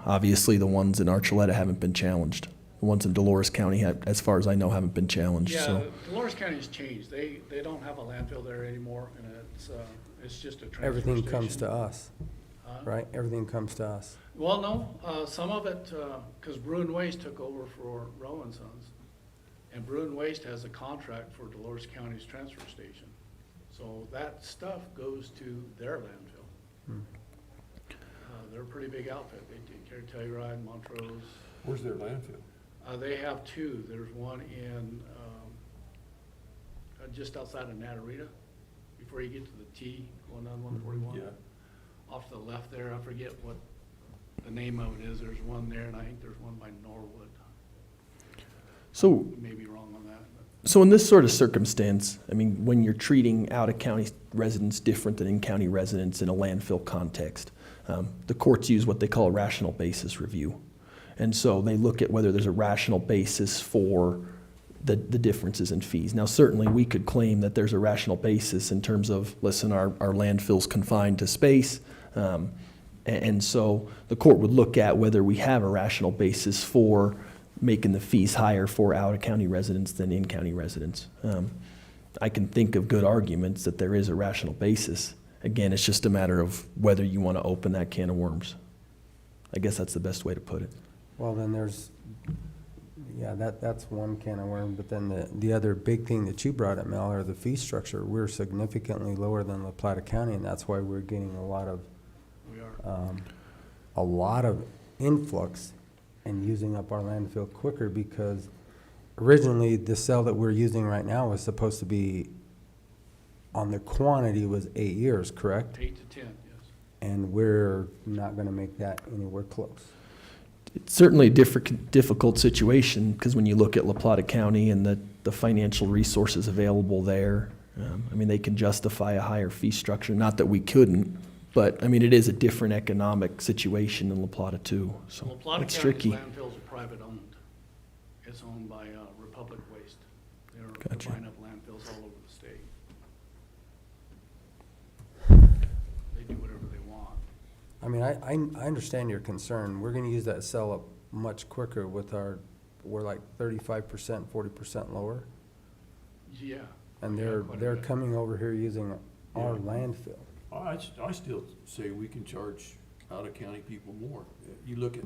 Obviously the ones in Archuleta haven't been challenged, The ones in Dolores County, as far as I know, haven't been challenged,
Yeah,
so.
Dolores County's changed. They don't have a landfill there anymore, and it's just a transfer
Everything comes to
station.
us, right? Everything comes to us.
Well, no, some of it, because Bruin Waste took over for Rowe and Sons. And Bruin Waste has a contract for Dolores County's transfer station. So that stuff goes to their landfill. They're a pretty big outfit. They take care of Telluride, Montrose.
Where's their landfill?
They have two. There's one in, just outside of Natarita, before you get to the T, going down 141.
Yeah.
Off to the left there, I forget what the name of it is. There's one there, and I think there's one by Norwood.
So,
May be wrong on that, but
so in this sort of circumstance, I mean, when you're treating out-of-county residents different than in-county residents in a landfill context, the courts use what they call a rational basis review. And so they look at whether there's a rational basis for the differences in fees. Now, certainly, we could claim that there's a rational basis in terms of, listen, our landfill's confined to space. And so the court would look at whether we have a rational basis for making the fees higher for out-of-county residents than in-county residents. I can think of good arguments that there is a rational basis. Again, it's just a matter of whether you want to open that can of worms. I guess that's the best way to put it.
Well, then that's one can of worms, but then the other big thing that you brought up, Mel, are the fee structure. We're significantly lower than La Plata County, and that's why we're getting a lot of influx and using up our landfill quicker, because originally the cell that we're using right now was supposed to be, on the quantity, was 8 years, correct?
8 to 10, yes.
And we're not gonna make that anywhere close.
It's certainly a difficult situation, because when you look at La Plata County and the financial resources available there, I mean, they can justify a higher fee structure. Not that we couldn't, but I mean, it is a different economic situation in La Plata too. So
La Plata
it's
County's
tricky.
landfills are private owned. It's owned by Republic Waste. They're
Gotcha.
buying up landfills all over the state. They do whatever they want.
I mean, I understand your concern. We're gonna use that cell up much quicker with we're like 35%, 40% lower.
Yeah.
And
Yeah,
they're
quite a
they're
bit.
coming over here using our
Yeah.
landfill.
I still say we can charge out-of-county people more. You look at,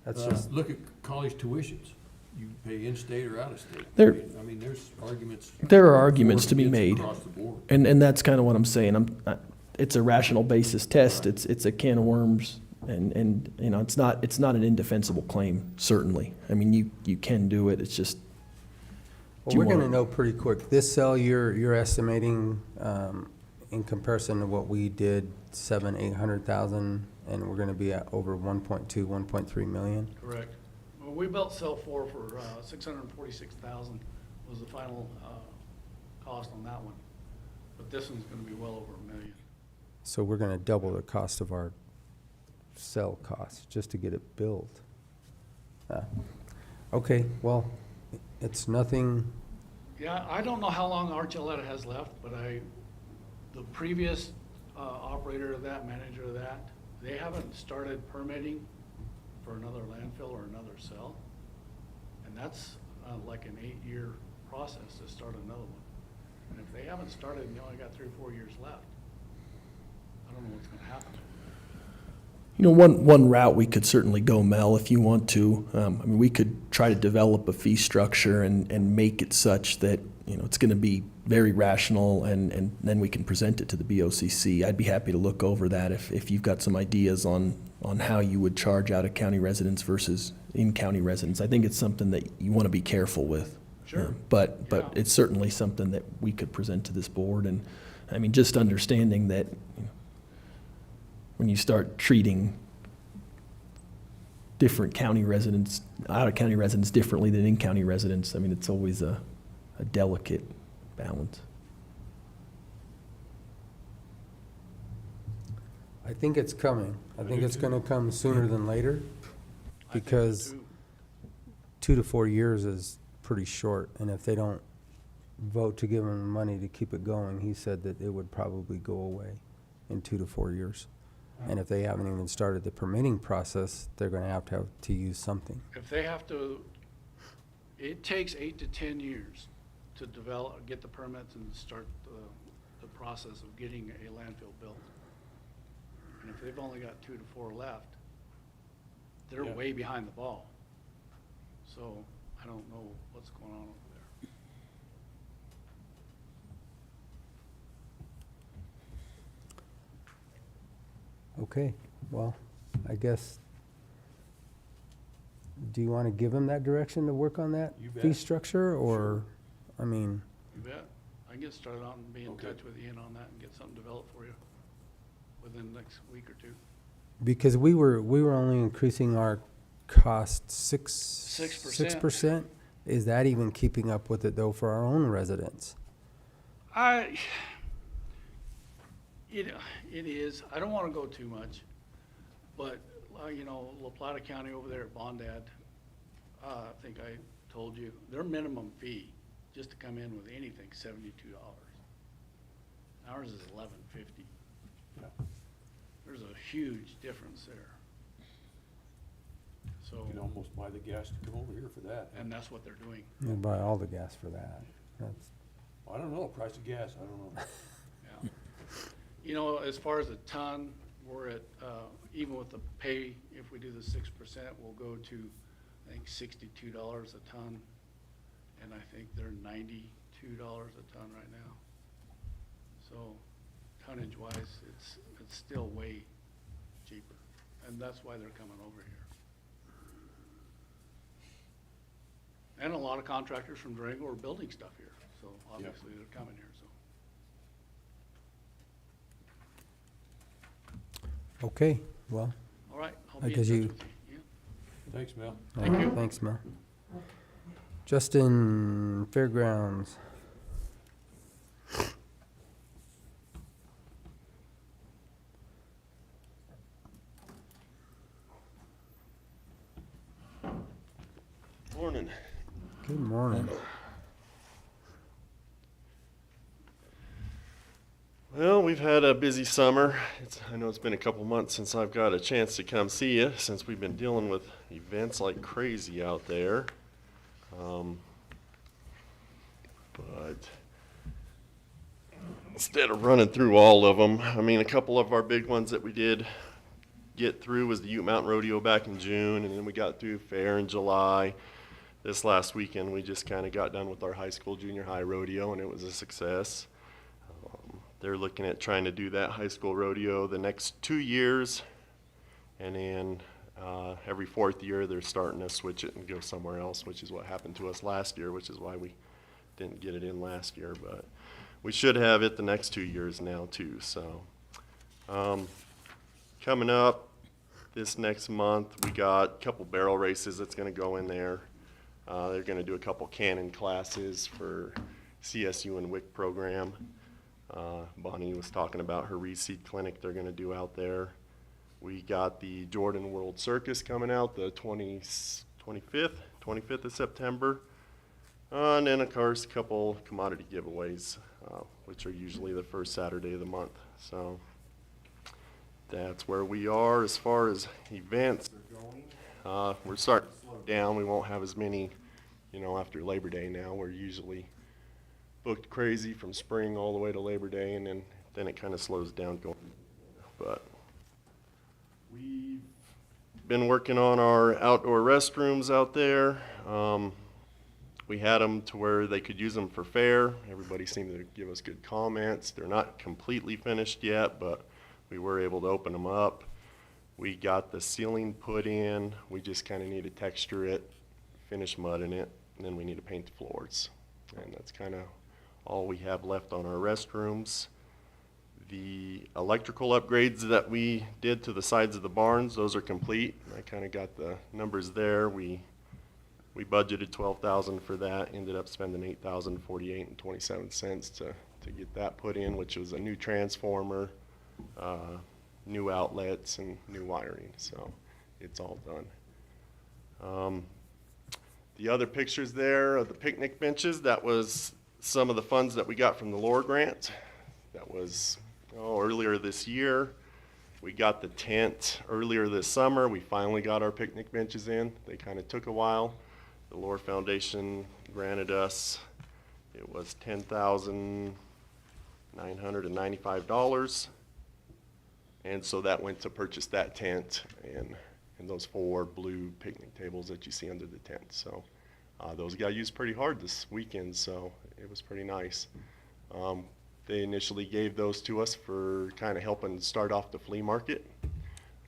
That's just,
look at college tuitions. You pay in-state or out-of-state.
There-
I mean, there's arguments.
There are arguments
for
to be
and
made.
against across the board.
And that's kind of what I'm saying. It's a rational basis test. It's a can of worms, and you know, it's not an indefensible claim, certainly. I mean, you can do it. It's just,
well,
do you
we're gonna
wanna-
know pretty quick. This cell you're estimating, in comparison to what we did, 800,000, and we're gonna be at over 1.2, 1.3 million.
Correct. Well, we built cell 4 for $646,000 was the final cost on that one. But this one's gonna be well over $1 million.
So we're gonna double the cost of our cell cost just to get it built. Okay, well, it's nothing,
Yeah, I don't know how long Archuleta has left, but the previous operator of that, manager of that, they haven't started permitting for another landfill or another cell. And that's like an 8-year process to start another one. And if they haven't started, you only got 3 or 4 years left. I don't know what's gonna happen.
you know, one route we could certainly go, Mel, if you want to. I mean, we could try to develop a fee structure and make it such that, you know, it's going to be very rational, and then we can present it to the BOCC. I'd be happy to look over that if you've got some ideas on how you would charge out-of-county residents versus in-county residents. I think it's something that you want to be careful with.
Sure.
But
Yeah.
it's certainly something that we could present to this board. And, I mean, just understanding that, you know, when you start treating different county residents, out-of-county residents differently than in-county residents, I mean, it's always a delicate balance.
I think it's coming. I think it's gonna come sooner than later,
I think so,
because
too.
2 to 4 years is pretty short, and if they don't vote to give them money to keep it going, he said that it would probably go away in 2 to 4 years. And if they haven't even started the permitting process, they're gonna have to use something.
If they have to It takes 8 to 10 years to develop, get the permits and start the process of getting a landfill built. And if they've only got 2 to 4 left, they're
Yeah.
way behind the ball. So I don't know what's going on over there.
Okay, well, I guess, do you want to give them that direction to work on that
You bet.
fee structure, or, I mean,
You bet. I can get started on and be in
Okay.
touch with Ian on that and get something developed for you within the next week or two.
because we were only increasing our cost 6%. Is that even keeping up with it though for our own residents?
It is. I don't want to go too much, but, you know, La Plata County over there at Bondad, I think I told you, their minimum fee, just to come in with anything, $72. Ours is $11.50.
Yeah.
There's a huge difference there. So,
You can almost buy the gas to come over here for that.
and that's what they're doing.
You buy all the gas for that. That's,
I don't know, price of gas, I don't know.
Yeah. You know, as far as a ton, we're at, even with the pay, if we do the 6%, we'll go to, I think, $62 a ton. And I think they're $92 a ton right now. So tonnage wise, it's still way cheaper. And that's why they're coming over here. And a lot of contractors from Durango are building stuff here, so obviously they're coming here, so.
okay, well,
All right, I'll
I
be in
guess
touch
you-
with you. Yeah.
Thanks, Mel.
Thank you.
thanks, Mel. Justin, Fairgrounds.
Morning.
Good morning.
Well, we've had a busy summer. I know it's been a couple months since I've got a chance to come see you, since we've been dealing with events like crazy out there. But instead of running through all of them, I mean, a couple of our big ones that we did get through was the Ute Mountain Rodeo back in June, and then we got through Fair in July. This last weekend, we just kind of got done with our high school, junior high rodeo, and it was a success. They're looking at trying to do that high school rodeo the next 2 years, and then every 4th year they're starting to switch it and go somewhere else, which is what happened to us last year, which is why we didn't get it in last year. But we should have it the next 2 years now too. So coming up this next month, we got a couple barrel races that's going to go in there. They're going to do a couple cannon classes for CSU and WIC program. Bonnie was talking about her reseed clinic they're going to do out there. We got the Jordan World Circus coming out the 25th of September. And then, of course, a couple commodity giveaways, which are usually the first Saturday of the month. So that's where we are as far as events are going. We're starting to slow down. We won't have as many, you know, after Labor Day now. We're usually booked crazy from spring all the way to Labor Day, and then it kind of slows down going. But we've been working on our outdoor restrooms out there. We had them to where they could use them for fair. Everybody seemed to give us good comments. They're not completely finished yet, but we were able to open them up. We got the ceiling put in. We just kind of need to texture it, finish mudding it, and then we need to paint the floors. And that's kind of all we have left on our restrooms. The electrical upgrades that we did to the sides of the barns, those are complete. I kind of got the numbers there. We budgeted $12,000 for that, ended up spending $8,048.27 to get that put in, which was a new transformer, new outlets, and new wiring. So it's all done. The other pictures there of the picnic benches, that was some of the funds that we got from the LORE grant. That was earlier this year. We got the tent earlier this summer. We finally got our picnic benches in. They kind of took a while. the Lohr Foundation granted us, it was $10,995. And so that went to purchase that tent and those 4 blue picnic tables that you see under the tent. So those got used pretty hard this weekend, so it was pretty nice. They initially gave those to us for kind of helping start off the flea market.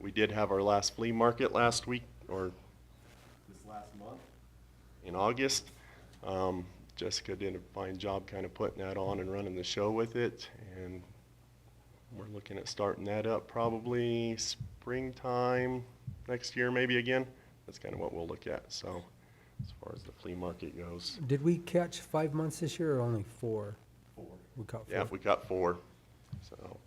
We did have our last flea market last week, or this last month in August. Jessica did a fine job kind of putting that on and running the show with it, and we're looking at starting that up probably springtime next year, maybe again. That's kind of what we'll look at. So as far as the flea market goes.
Did we catch 5 months this year or only 4?
4.
We caught 4.
Yeah, we got 4. So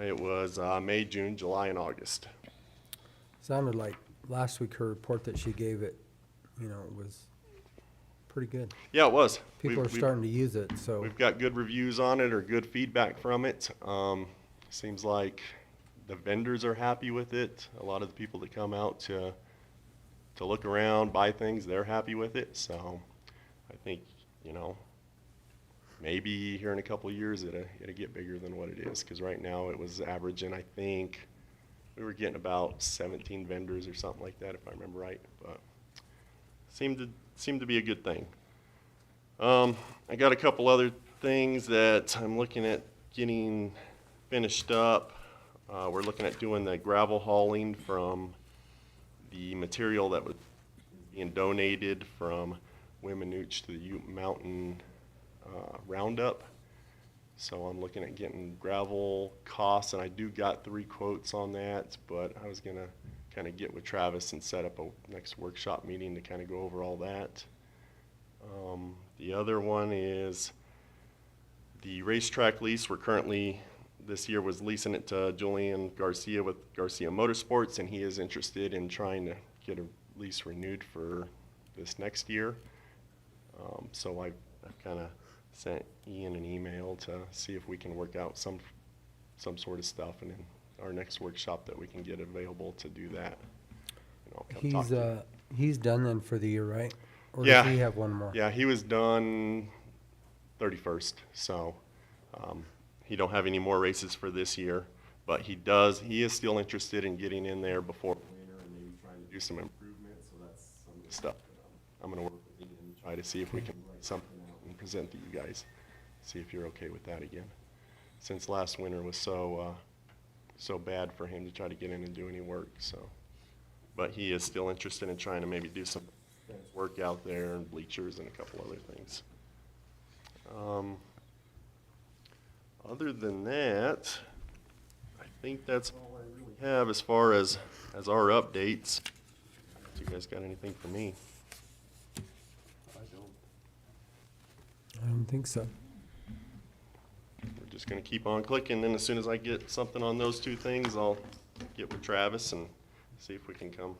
it was May, June, July, and August.
Sounded like last week her report that she gave it, was pretty good.
Yeah, it was.
People are starting to use it, so.
We've got good reviews on it or good feedback from it. Seems like the vendors are happy with it. A lot of the people that come out to look around, buy things, they're happy with it. So I think, maybe here in a couple of years it'll get bigger than what it is, because right now it was averaging, I think, we were getting about 17 vendors or something like that, if I remember right. But seemed to be a good thing. I got a couple other things that I'm looking at getting finished up. We're looking at doing the gravel hauling from the material that was being donated from Wimmanooch to the Ute Mountain Roundup. So I'm looking at getting gravel costs, and I do got 3 quotes on that, but I was gonna kind of get with Travis and set up a next workshop meeting to kind of go over all that. The other one is the racetrack lease. We're currently, this year was leasing it to Julian Garcia with Garcia Motorsports, and he is interested in trying to get a lease renewed for this next year. So I've kind of sent Ian an email to see if we can work out some sort of stuff, and in our next workshop that we can get available to do that. Come talk to you.
He's done then for the year, right? Or
Yeah.
does he have one more?
Yeah, he was done 31st, so he don't have any more races for this year, but he is still interested in getting in there before winter and maybe trying to do some improvements. So that's some of the stuff that I'm going to work with Ian and try to see if we can write something out and present to you guys, see if you're okay with that again, since last winter was so bad for him to try to get in and do any work. So, but he is still interested in trying to maybe do some work out there and bleachers and a couple other things. Other than that, I think that's all I really have as far as our updates. You guys got anything for me?
I don't think so.
We're just gonna keep on clicking, and as soon as I get something on those 2 things, I'll get with Travis and see if we can come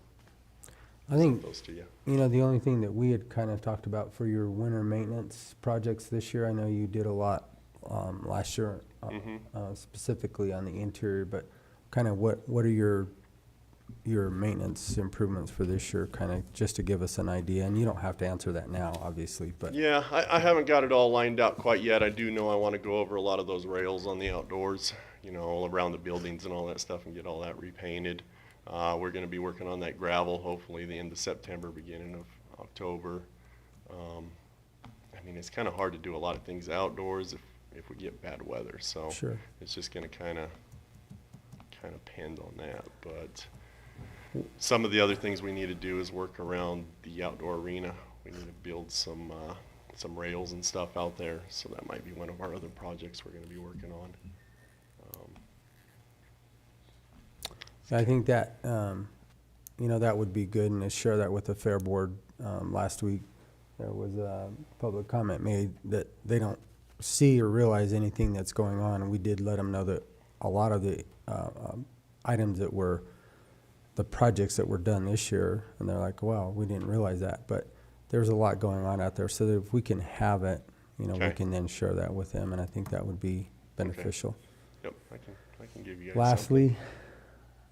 I think,
those to you.
the only thing that we had kind of talked about for your winter maintenance projects this year, I know you did a lot last year, specifically on the interior, but kind of what are your maintenance improvements for this year, kind of just to give us an idea? And you don't have to answer that now, obviously, but.
Yeah, I haven't got it all lined out quite yet. I do know I want to go over a lot of those rails on the outdoors, all around the buildings and all that stuff, and get all that repainted. We're going to be working on that gravel, hopefully the end of September, beginning of October. It's kind of hard to do a lot of things outdoors if we get bad weather, so
Sure.
it's just going to kind of depend on that. But some of the other things we need to do is work around the outdoor arena. We need to build some rails and stuff out there, so that might be one of our other projects we're going to be working on.
I think that, that would be good, and to share that with the Fair Board. Last week, there was a public comment made that they don't see or realize anything that's going on, and we did let them know that a lot of the items that were, the projects that were done this year, and they're like, wow, we didn't realize that, but there's a lot going on out there, so that if we can have it, we can then share that with them, and I think that would be beneficial.
Yep, I can give you guys
Lastly,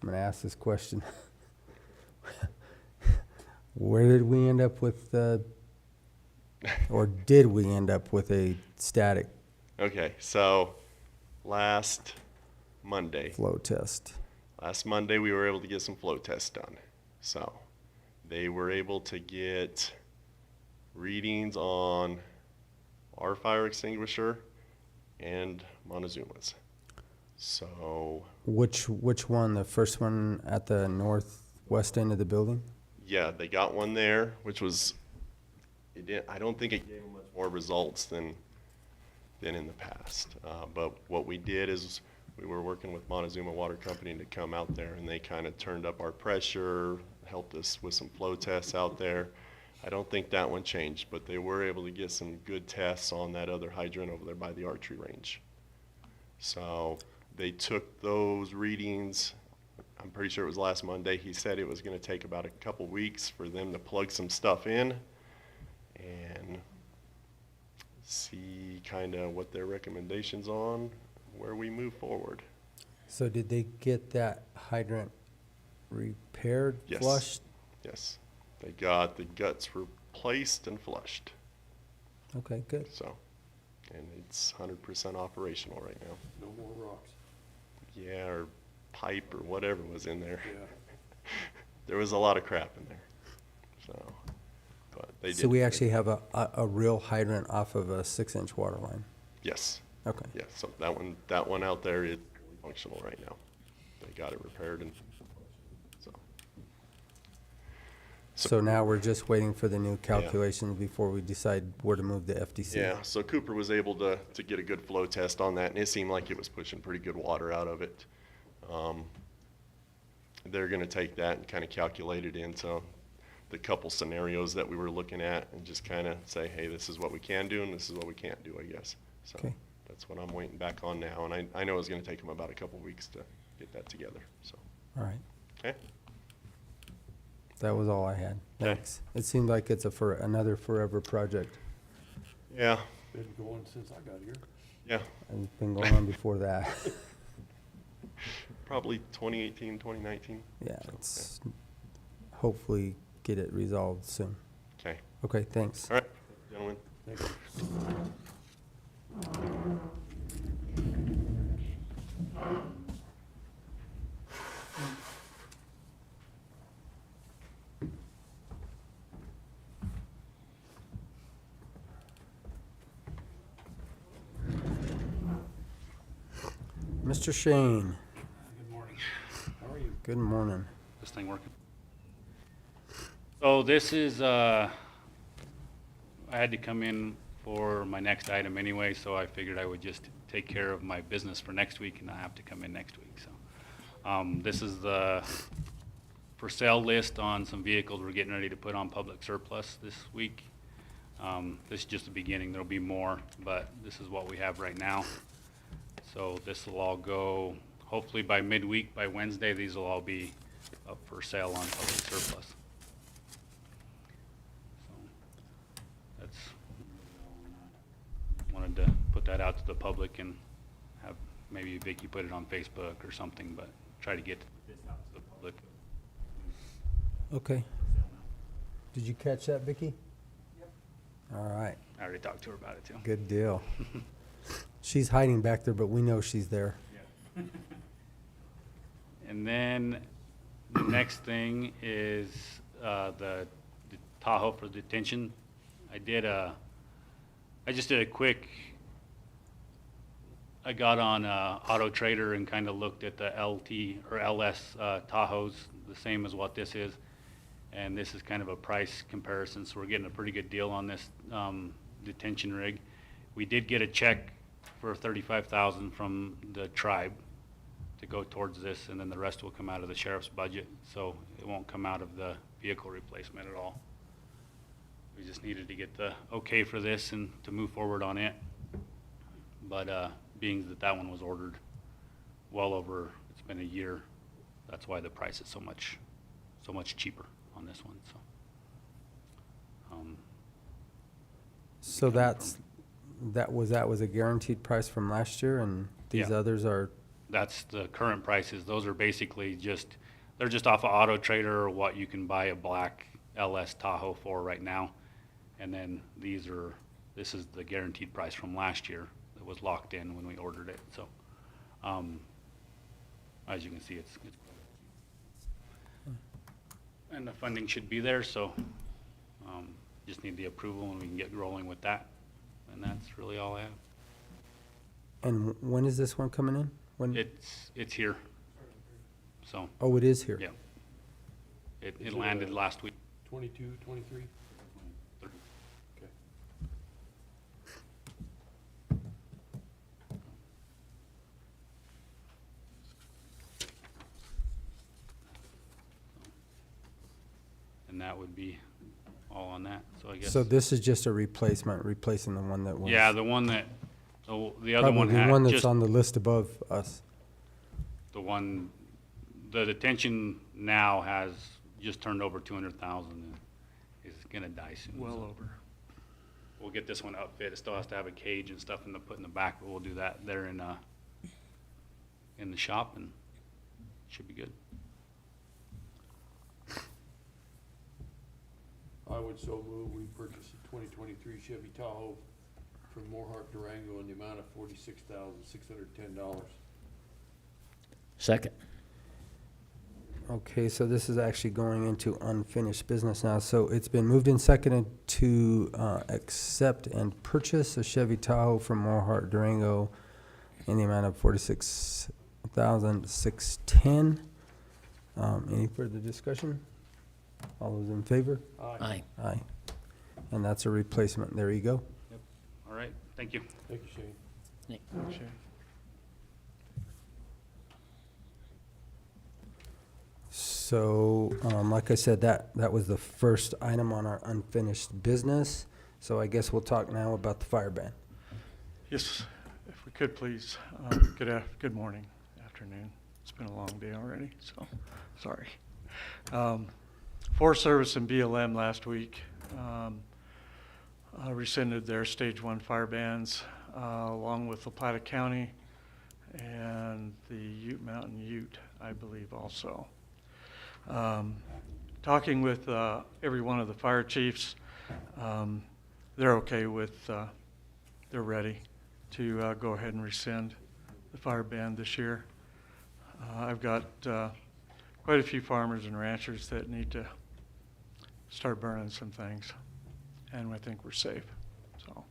I'm going to ask this question. Where did we end up with or did we end up with a static
Okay, so last Monday,
flow test?
we were able to get some flow tests done. So they were able to get readings on our fire extinguisher and Montezuma's. So
Which one? The first one at the northwest end of the building?
yeah, they got one there, which was, I don't think it gave them much more results than in the past. But what we did is we were working with Montezuma Water Company to come out there, and they kind of turned up our pressure, helped us with some flow tests out there. I don't think that one changed, but they were able to get some good tests on that other hydrant over there by the archery range. So they took those readings, I'm pretty sure it was last Monday. He said it was going to take about a couple weeks for them to plug some stuff in and see kind of what their recommendations on where we move forward.
So did they get that hydrant repaired,
Yes.
flushed?
Yes, they got the guts replaced and flushed.
Okay, good.
So, and it's 100% operational right now.
No more rocks.
Yeah, or pipe or whatever was in there.
Yeah.
There was a lot of crap in there. So, but they did.
So we actually have a real hydrant off of a 6-inch water line?
Yes.
Okay.
Yeah, so that one out there is functional right now. They got it repaired and so.
So now we're just waiting for the new calculations before we decide where to move the FDC?
Yeah, so Cooper was able to get a good flow test on that, and it seemed like it was pushing pretty good water out of it. They're gonna take that and kind of calculate it into the couple scenarios that we were looking at and just kind of say, hey, this is what we can do and this is what we can't do, I guess. So
Okay.
that's what I'm waiting back on now, and I know it's gonna take them about a couple weeks to get that together, so,
All right.
okay?
That was all I had.
Okay.
Thanks. It seemed like it's another forever project.
Yeah,
Been going since I got here.
yeah,
And it's been going on before that.
probably 2018, 2019.
Yeah,
So,
it's hopefully get it resolved soon.
Okay,
Okay, thanks.
all right, gentlemen.
Thank you.
Mr. Shane,
Good morning.
How are you?
good morning.
This thing working? So this is, I had to come in for my next item anyway, so I figured I would just take care of my business for next week and not have to come in next week, so. This is the for sale list on some vehicles we're getting ready to put on public surplus this week. This is just the beginning, there'll be more, but this is what we have right now. So this will all go, hopefully by midweek, by Wednesday, these will all be up for sale on public surplus. So that's, wanted to put that out to the public and have maybe Vicky put it on Facebook or something, but try to get this out to the public.
Okay. Did you catch that, Vicky? Yep. All right,
I already talked to her about it too.
good deal. She's hiding back there, but we know she's there.
And then the next thing is the Tahoe for detention. I just did a quick, I got on Auto Trader and kind of looked at the LT or LS Tahoes, the same as what this is. And this is kind of a price comparison, so we're getting a pretty good deal on this detention rig. We did get a check for $35,000 from the tribe to go towards this, and then the rest will come out of the sheriff's budget, so it won't come out of the vehicle replacement at all. We just needed to get the okay for this and to move forward on it. But being that that one was ordered well over, it's been a year, that's why the price is so much cheaper on this one, so.
So that was a guaranteed price from last year, and these
Yeah.
others are,
That's the current prices. Those are basically they're just off of Auto Trader or what you can buy a black LS Tahoe for right now. And then this is the guaranteed price from last year that was locked in when we ordered it. So, as you can see, it's and the funding should be there, so just need the approval and we can get rolling with that. And that's really all I have.
And when is this one coming in? When?
It's here. So,
Oh, it is here?
yeah. It landed last week.
22, 23? Okay.
And that would be all on that, so I guess.
So this is just a replacement, replacing the one that was?
Yeah, the one that, the other one
Probably
had
the one that's
just,
on the list above us.
the detention now has just turned over 200,000 and is gonna die soon.
Well
so
over.
We'll get this one upfit. It still has to have a cage and stuff put in the back, but we'll do that there in the shop and should be good.
I would so move, we purchase a 2023 Chevy Tahoe from Moorhart Durango in the amount of $46,610.
Second.
Okay, so this is actually going into unfinished business now. So it's been moved and seconded to accept and purchase a Chevy Tahoe from Moorhart Durango in the amount of $46,610. Any further discussion? All those in favor?
Aye.
Aye. And that's a replacement. There you go.
All right, thank you.
Thank you, Shane.
Sure.
So, like I said, that was the first item on our unfinished business. So I guess we'll talk now about the fire ban.
Yes, if we could, please. Good morning, afternoon. It's been a long day already, so sorry. Forest Service and BLM last week rescinded their Stage 1 fire bans along with La Plata County and the Ute Mountain Ute, I believe, also. Talking with every one of the fire chiefs, they're okay with, they're ready to go ahead and rescind the fire ban this year. I've got quite a few farmers and ranchers that need to start burning some things, and I think we're safe. So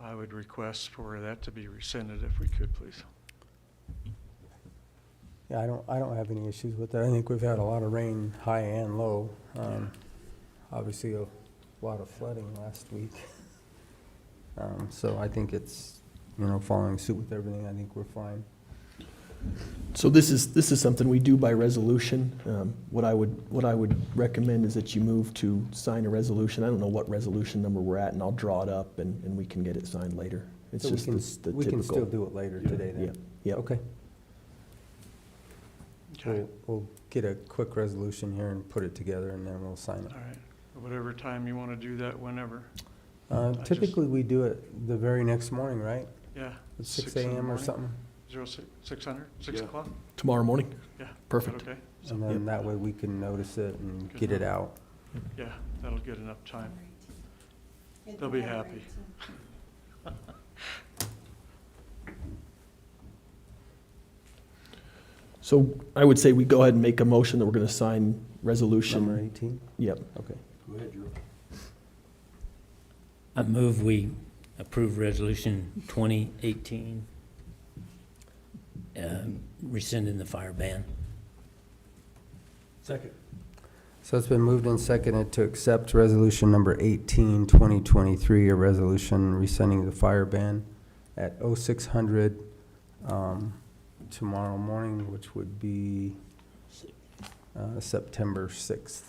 I would request for that to be rescinded if we could, please.
Yeah, I don't have any issues with that. I think we've had a lot of rain, high and low. Obviously, a lot of flooding last week. So I think it's, following suit with everything. I think we're fine.
So this is something we do by resolution. What I would recommend is that you move to sign a resolution. I don't know what resolution number we're at, and I'll draw it up and we can get it signed later. It's
So
just the
we can
typical.
still do it later today then?
Yeah.
Okay.
Okay.
We'll get a quick resolution here and put it together, and then we'll sign it.
All right. Whatever time you want to do that, whenever.
Typically, we do it the very next morning, right?
Yeah.
At 6
in the
a.m. or
morning?
something?
600, 6
Yeah.
o'clock?
Tomorrow morning?
Yeah.
Perfect.
Is that okay?
And then that way we can notice it and
Good
get it
enough.
out.
Yeah, that'll get enough time. They'll be happy.
So I would say we go ahead and make a motion that we're going to sign resolution.
Number 18?
Yep.
Okay.
Go ahead, Drew.
I move we approve resolution 2018, rescinding the fire ban.
Second.
So it's been moved and seconded to accept resolution number 18, 2023, a resolution rescinding the fire ban at 0600 tomorrow morning, which would be September 6th.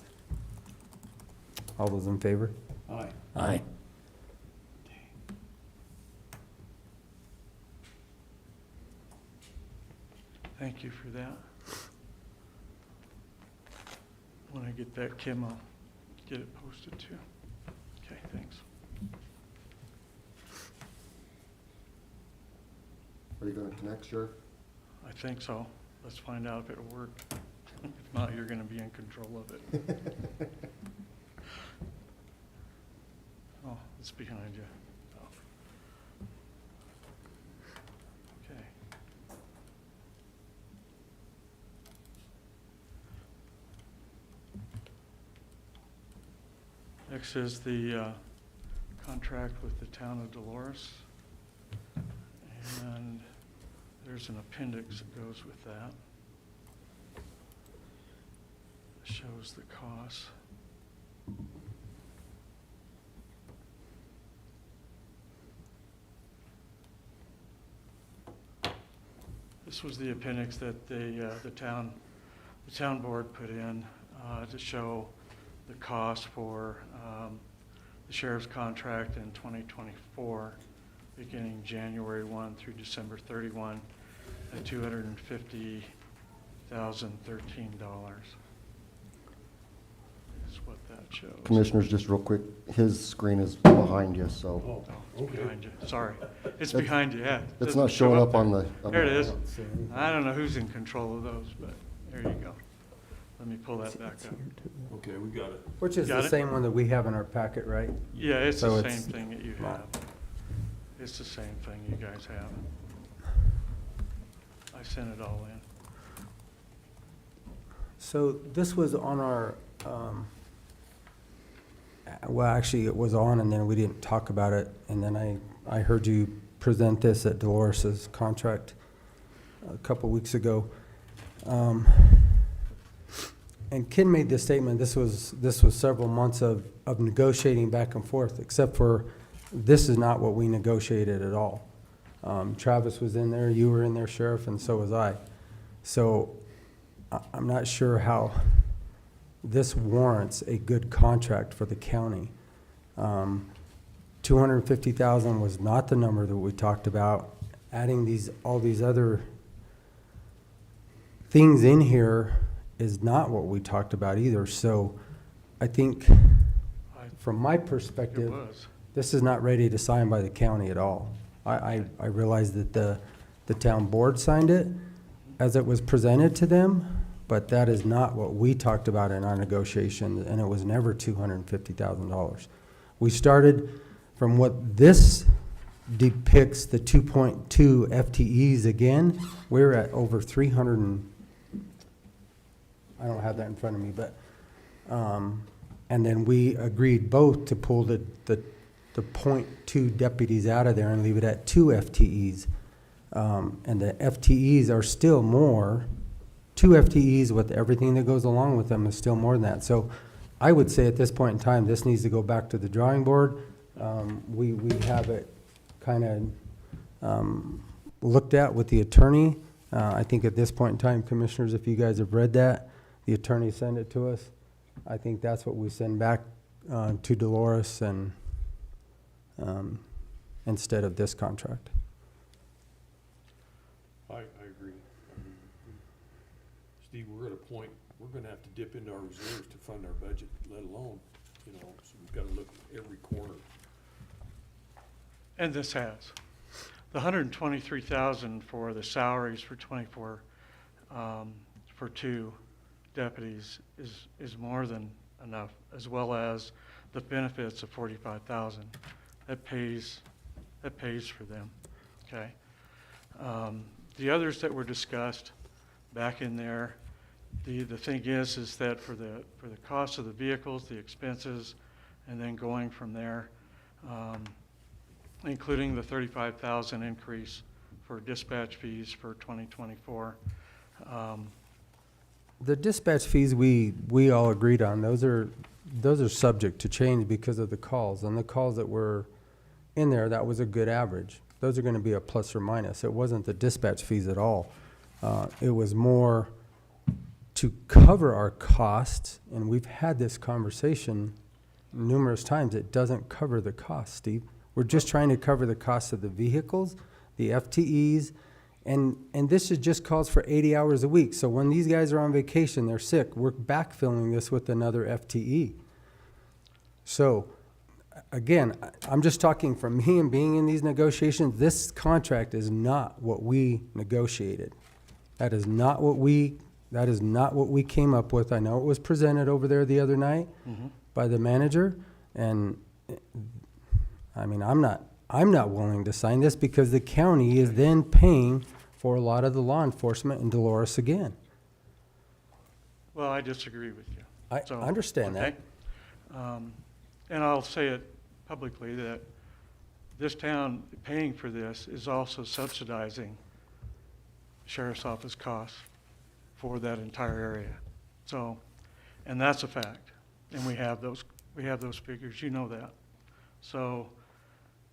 All those in favor?
Aye.
Aye.
Thank you for that. When I get that, Kim, I'll get it posted too. Okay, thanks.
Are you gonna connect, Sheriff?
I think so. Let's find out if it'll work. If not, you're gonna be in control of it. Oh, it's behind you. Oh. Okay. Next is the contract with the town of Dolores. And there's an appendix that goes with that. Shows the costs. This was the appendix that the town board put in to show the cost for the sheriff's contract in 2024, beginning January 1 through December 31, at $250,013. Is what that shows.
Commissioners, just real quick, his screen is behind you, so.
Oh, it's behind you. Sorry. It's behind you, yeah.
It's
Doesn't
not
show
showing up on
there.
the.
There it is. I don't know who's in control of those, but there you go. Let me pull that back up.
Okay, we got it.
Which is
Got
the
it?
same one that we have in our packet, right?
Yeah, it's
So
the
it's-
same thing that you have. It's the same thing you guys have. I sent it all in.
So this was on our, well, actually, it was on, and then we didn't talk about it, and then I heard you present this at Dolores's contract a couple weeks ago. And Ken made this statement, this was several months of negotiating back and forth, except for this is not what we negotiated at all. Travis was in there, you were in there, Sheriff, and so was I. So I'm not sure how this warrants a good contract for the county. 250,000 was not the number that we talked about. Adding all these other things in here is not what we talked about either. So I think from my
It
perspective,
was.
this is not ready to sign by the county at all. I realize that the town board signed it as it was presented to them, but that is not what we talked about in our negotiation, and it was never $250,000. We started from what this depicts, the 2.2 FTEs again, we're at over 300 and, I don't have that in front of me, but, and then we agreed both to pull the 0.2 deputies out of there and leave it at 2 FTEs. And the FTEs are still more, 2 FTEs with everything that goes along with them is still more than that. So I would say at this point in time, this needs to go back to the drawing board. We have it kind of looked at with the attorney. I think at this point in time, commissioners, if you guys have read that, the attorney sent it to us. I think that's what we send back to Dolores and instead of this contract.
I agree. I mean, Steve, we're at a point, we're gonna have to dip into our reserves to fund our budget, let alone, so we've gotta look at every corner.
And this has. The 123,000 for the salaries for 24, for 2 deputies is more than enough, as well as the benefits of 45,000. That pays for them, okay? The others that were discussed back in there, the thing is that for the cost of the vehicles, the expenses, and then going from there, including the 35,000 increase for dispatch fees for 2024.
The dispatch fees we all agreed on, those are subject to change because of the calls. And the calls that were in there, that was a good average. Those are going to be a plus or minus. It wasn't the dispatch fees at all. It was more to cover our costs, and we've had this conversation numerous times. It doesn't cover the cost, Steve. We're just trying to cover the cost of the vehicles, the FTEs, and this is just calls for 80 hours a week. So when these guys are on vacation, they're sick, we're backfilling this with another FTE. So again, I'm just talking from me and being in these negotiations. This contract is not what we negotiated. That is not what we That is not what we came up with. I know it was presented over there the other night by the manager, and I mean, I'm not willing to sign this because the county is then paying for a lot of the law enforcement in Dolores again.
Well, I disagree with you.
I
So,
understand that.
okay? And I'll say it publicly that this town paying for this is also subsidizing sheriff's office costs for that entire area. So, and that's a fact. And we have those figures, you know that. So,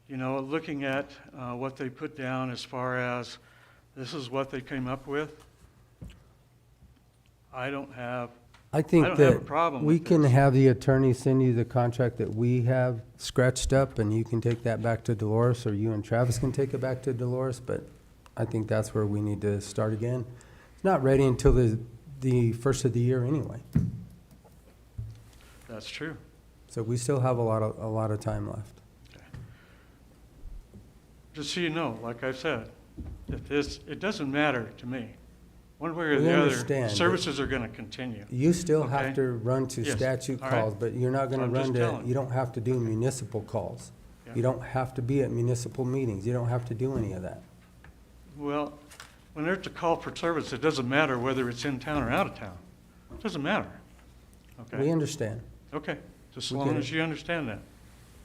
you know, looking at what they put down as far as this is what they came up with, I don't have
I think
have a
that
problem
we
with
can
this.
have the attorney send you the contract that we have scratched up, and you can take that back to Dolores, or you and Travis can take it back to Dolores, but I think that's where we need to start again. It's not ready until the first of the year anyway,
That's true.
so we still have a lot of time left.
Just so you know, like I said, it doesn't matter to me. One way or
We
the other,
understand, but
services are going to continue.
You still have
Okay.
to run to
Yes.
statute
All right.
calls, but you're not gonna
I'm
run
just
to,
telling.
you don't have to do municipal calls.
Yeah.
You don't have to be at municipal meetings. You don't have to do any of that.
Well, when there's a call for service, it doesn't matter whether it's in town or out of town. It doesn't matter.
We
Okay?
understand.
Okay, just as
We
long
get
as
it.
you understand that.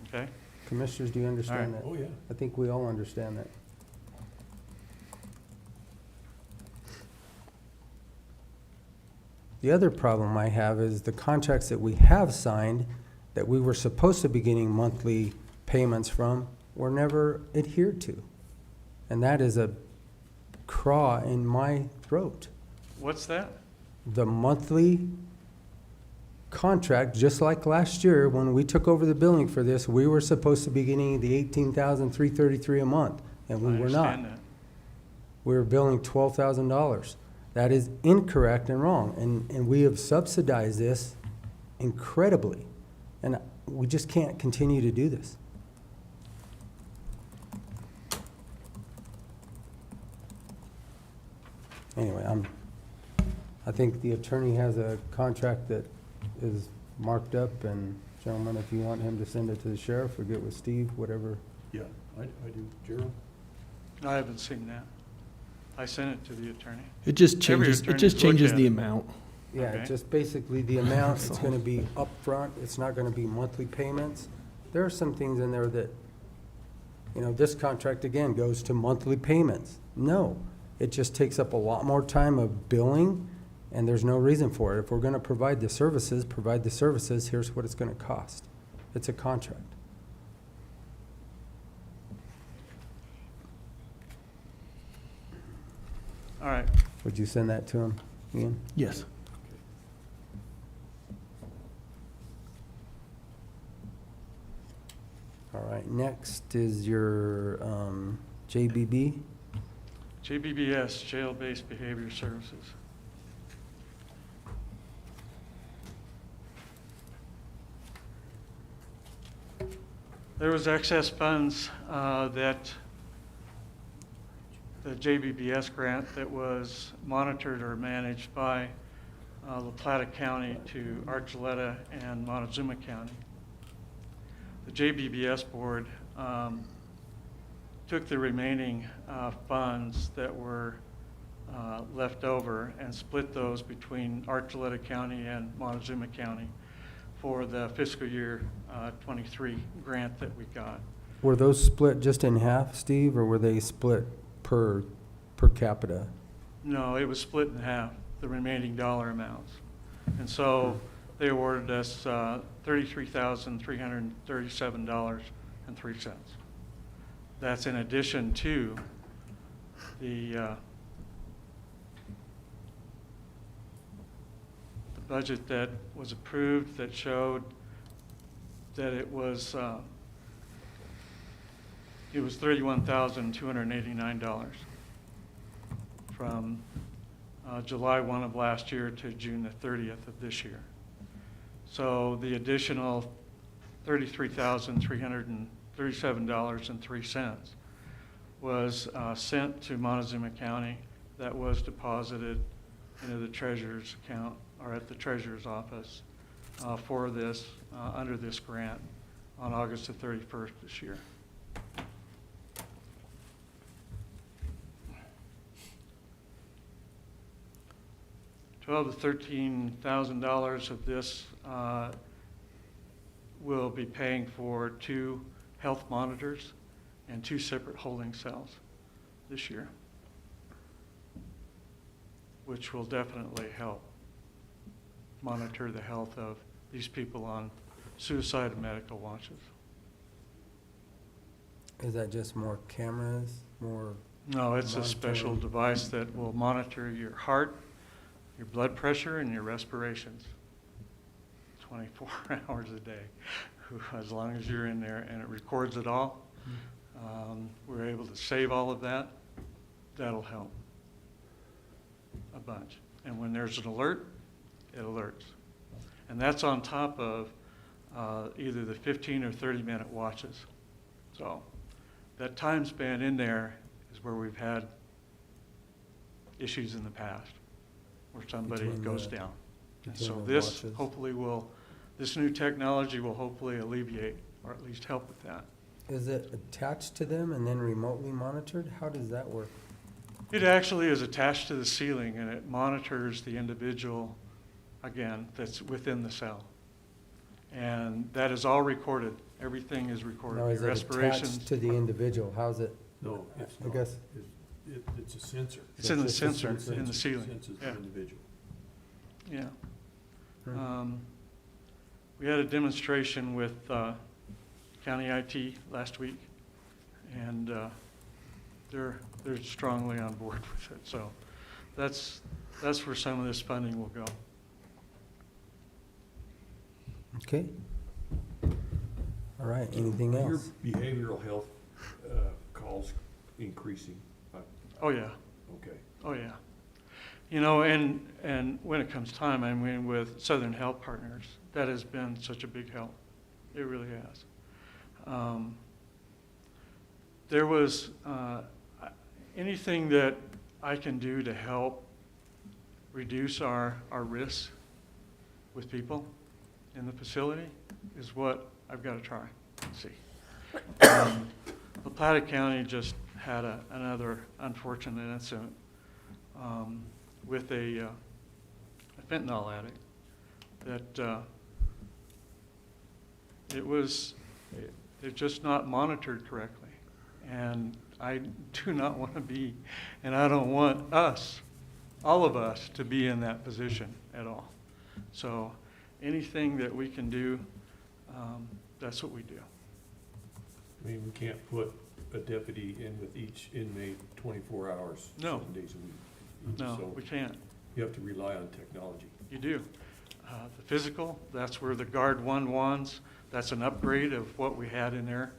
Okay?
Commissioners, do you understand that?
Oh, yeah.
I think we all understand that. The other problem I have is the contracts that we have signed, that we were supposed to be getting monthly payments from, were never adhered to. And that is a craw in my throat.
What's that?
The monthly contract, just like last year, when we took over the billing for this, we were supposed to be getting the $18,333 a month, and we
I
were not.
understand that.
We were billing $12,000. That is incorrect and wrong, and we have subsidized this incredibly, and we just can't continue to do this. Anyway, I think the attorney has a contract that is marked up, and gentlemen, if you want him to send it to the sheriff or get with Steve, whatever.
Yeah, I do. Gerald?
I haven't seen that. I sent it to the attorney.
It just
Every
changes, it
attorney's
just
looked
changes
at
the
it.
amount.
Yeah,
Okay.
just basically the amount, it's gonna be upfront, it's not gonna be monthly payments. There are some things in there that, you know, this contract again goes to monthly payments. No, it just takes up a lot more time of billing, and there's no reason for it. If we're gonna provide the services, here's what it's gonna cost. It's a contract.
All right.
Would you send that to him, Ian?
Yes.
All right, next is your JBB.
JBBS, Jail-Based Behavior Services. There was excess funds that the JBBS grant that was monitored or managed by La Plata County to Archuleta and Montezuma County. The JBBS board took the remaining funds that were left over and split those between Archuleta County and Montezuma County for the fiscal year 23 grant that we got.
Were those split just in half, Steve, or were they split per capita?
No, it was split in half, the remaining dollar amounts. And so they awarded us $33,337.03. That's in addition to the budget that was approved that showed that it was $31,289 from July 1 of last year to June the 30th of this year. So the additional $33,337.03 was sent to Montezuma County. That was deposited into the treasurer's account, or at the treasurer's office, for this, under this grant on August the 31st this year. $12,000 to $13,000 of this will be paying for 2 health monitors and 2 separate holding cells this year, which will definitely help monitor the health of these people on suicide and medical watches.
Is that just more cameras, more?
No, it's a special
monitoring?
device that will monitor your heart, your blood pressure, and your respirations 24 hours a day, as long as you're in there, and it records it all. We're able to save all of that. That'll help a bunch. And when there's an alert, it alerts. And that's on top of either the 15 or 30-minute watches. So that time span in there is where we've had issues in the past, where somebody
Between
goes
the-
down. And
between
so
the
this
watches.
hopefully will, this new technology will hopefully alleviate, or at least help with that.
Is it attached to them and then remotely monitored? How does that work?
It actually is attached to the ceiling, and it monitors the individual, again, that's within the cell. And that is all recorded. Everything is recorded.
Now, is
Your
it
respirations.
attached to the individual? How's it?
No, it's
I
not.
guess.
It's a sensor.
It's in the
just a
sensor, in the ceiling.
Senses the
Yeah.
individual.
Yeah.
Hmm.
We had a demonstration with County IT last week, and they're strongly on board with it. So that's where some of this funding will go.
Okay. All right, anything
Are
else?
Your behavioral health calls increasing?
Oh, yeah.
Okay.
Oh, yeah. You know, and when it comes time, I mean, with Southern Health Partners, that has been such a big help. It really has. There was anything that I can do to help reduce our risks with people in the facility is what I've got to try and see. La Plata County just had another unfortunate incident with a fentanyl addict that they're just not monitored correctly. And I do not want to be, and I don't want us, all of us, to be in that position at all. So anything that we can do, that's what we do.
I mean, we can't put a deputy in with each inmate 24 hours,
No.
7 days a week.
No,
So
we can't.
you have to rely on technology.
You do. The physical, that's where the Guard 1 wands, that's an upgrade of what we had in there.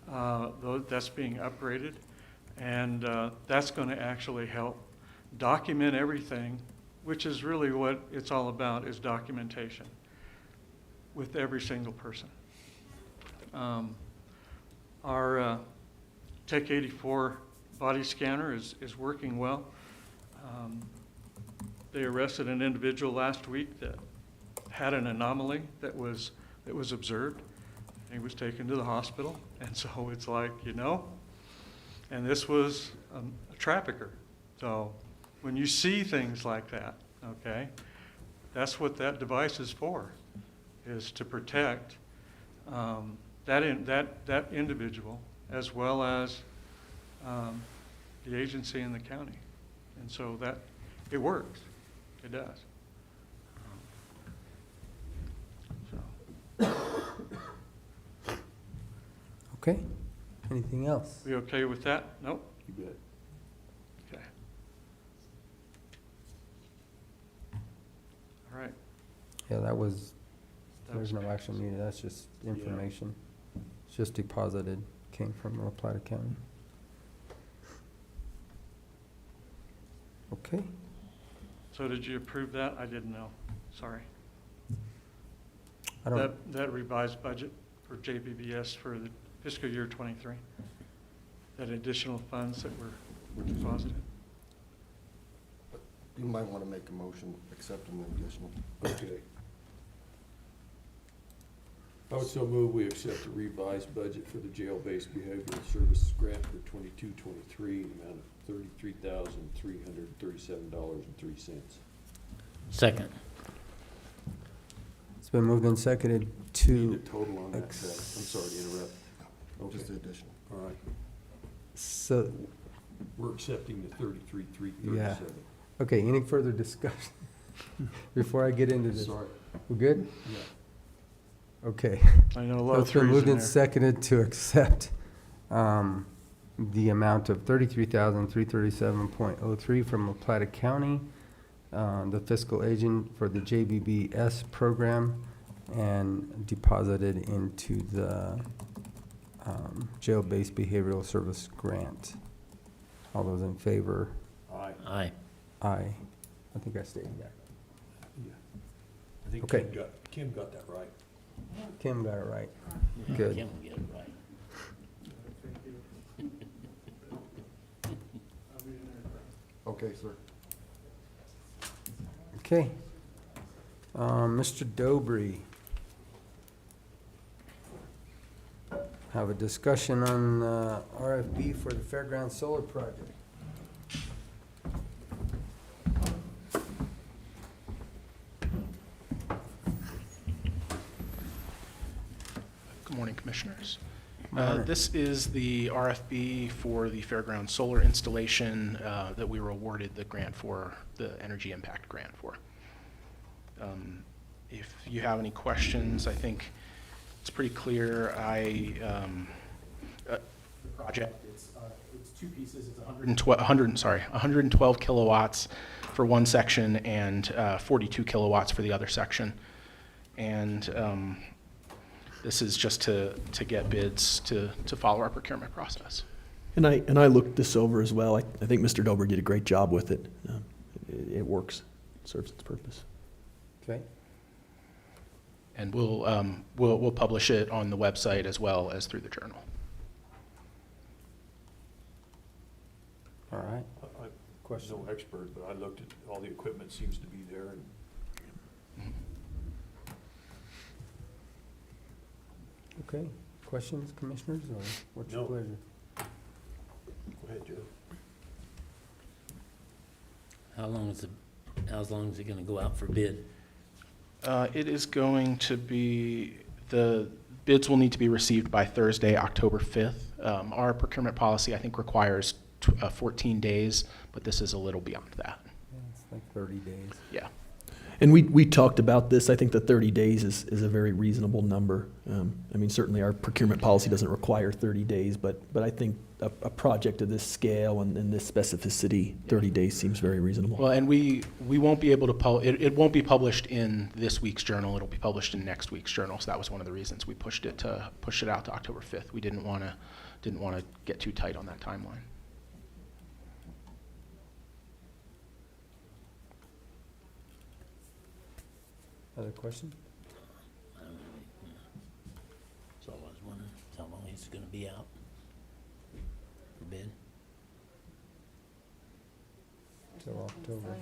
That's being upgraded. And that's going to actually help document everything, which is really what it's all about, is documentation with every single person. Our Tech 84 body scanner is working well. They arrested an individual last week that had an anomaly that was observed. He was taken to the hospital, and so it's like, you know, and this was a trafficker. So when you see things like that, okay, that's what that device is for, is to protect that individual as well as the agency in the county. And so that, it works. It does.
Okay, anything else?
We okay with that? Nope.
You bet.
Okay. All right.
Yeah, that was,
That
there's
was
no action needed, that's just information. It's just deposited, came from La Plata County. Okay,
So did you approve that? I didn't know. Sorry.
I don't,
That revised budget for JBBS for the fiscal year '23? That additional funds that were deposited?
You might want to make a motion accepting the additional.
Okay. I would so move we accept the revised budget for the jail-based behavioral services grant for 22-23, amount of $33,337.03.
Second.
It's been moved and seconded
Need
to,
a total on that, I'm sorry to interrupt. Okay,
Just the additional.
all right.
so,
We're accepting the 33,337.
Yeah. okay, any further discussion before I get into this?
Sorry.
We're good?
Yeah.
Okay.
I know a
So
lot of
it's been
threes
moved
in
and
there.
seconded to accept the amount of $33,337.03 from Plata County, the fiscal agent for the JBBS program, and deposited into the jail-based behavioral service grant. All those in favor?
Aye.
Aye.
Aye. I think I stated that.
Yeah. I think
Okay.
Kim got that right.
Kim got it right.
Yeah,
Good.
Kim will get it right.
Okay, sir.
Okay. Mr. Dobry. Have a discussion on RFP for the Fairgrounds Solar Project.
Good morning, Commissioners.
Morning.
This is the RFP for the Fairgrounds solar installation that we were awarded the grant for, the Energy Impact Grant for. If you have any questions, I think it's pretty clear. The project, it's two pieces. It's 112 kilowatts for one section and 42 kilowatts for the other section. And this is just to get bids to follow our procurement process.
And I looked this over as well. I think Mr. Dober did a great job with it. It works, serves its purpose.
Okay.
And we'll publish it on the website as well as through the journal.
All right.
I'm no expert, but I looked at, all the equipment seems to be there, and
Okay. Questions, commissioners, or what's your
No.
pleasure?
go ahead, Joe.
How long is it gonna go out for bid?
It is going to be, the bids will need to be received by Thursday, October 5th. Our procurement policy, I think, requires 14 days, but this is a little beyond that.
Yeah, it's like 30 days.
Yeah.
And we talked about this. I think the 30 days is a very reasonable number. I mean, certainly our procurement policy doesn't require 30 days, but I think a project of this scale and this specificity, 30 days seems very reasonable.
Well, and we won't be able to, it won't be published in this week's journal. It'll be published in next week's journal. So that was one of the reasons we pushed it out to October 5th. We didn't want to get too tight on that timeline.
Other question?
I don't know. So I was wondering how long it's gonna be out for bid?
Till October.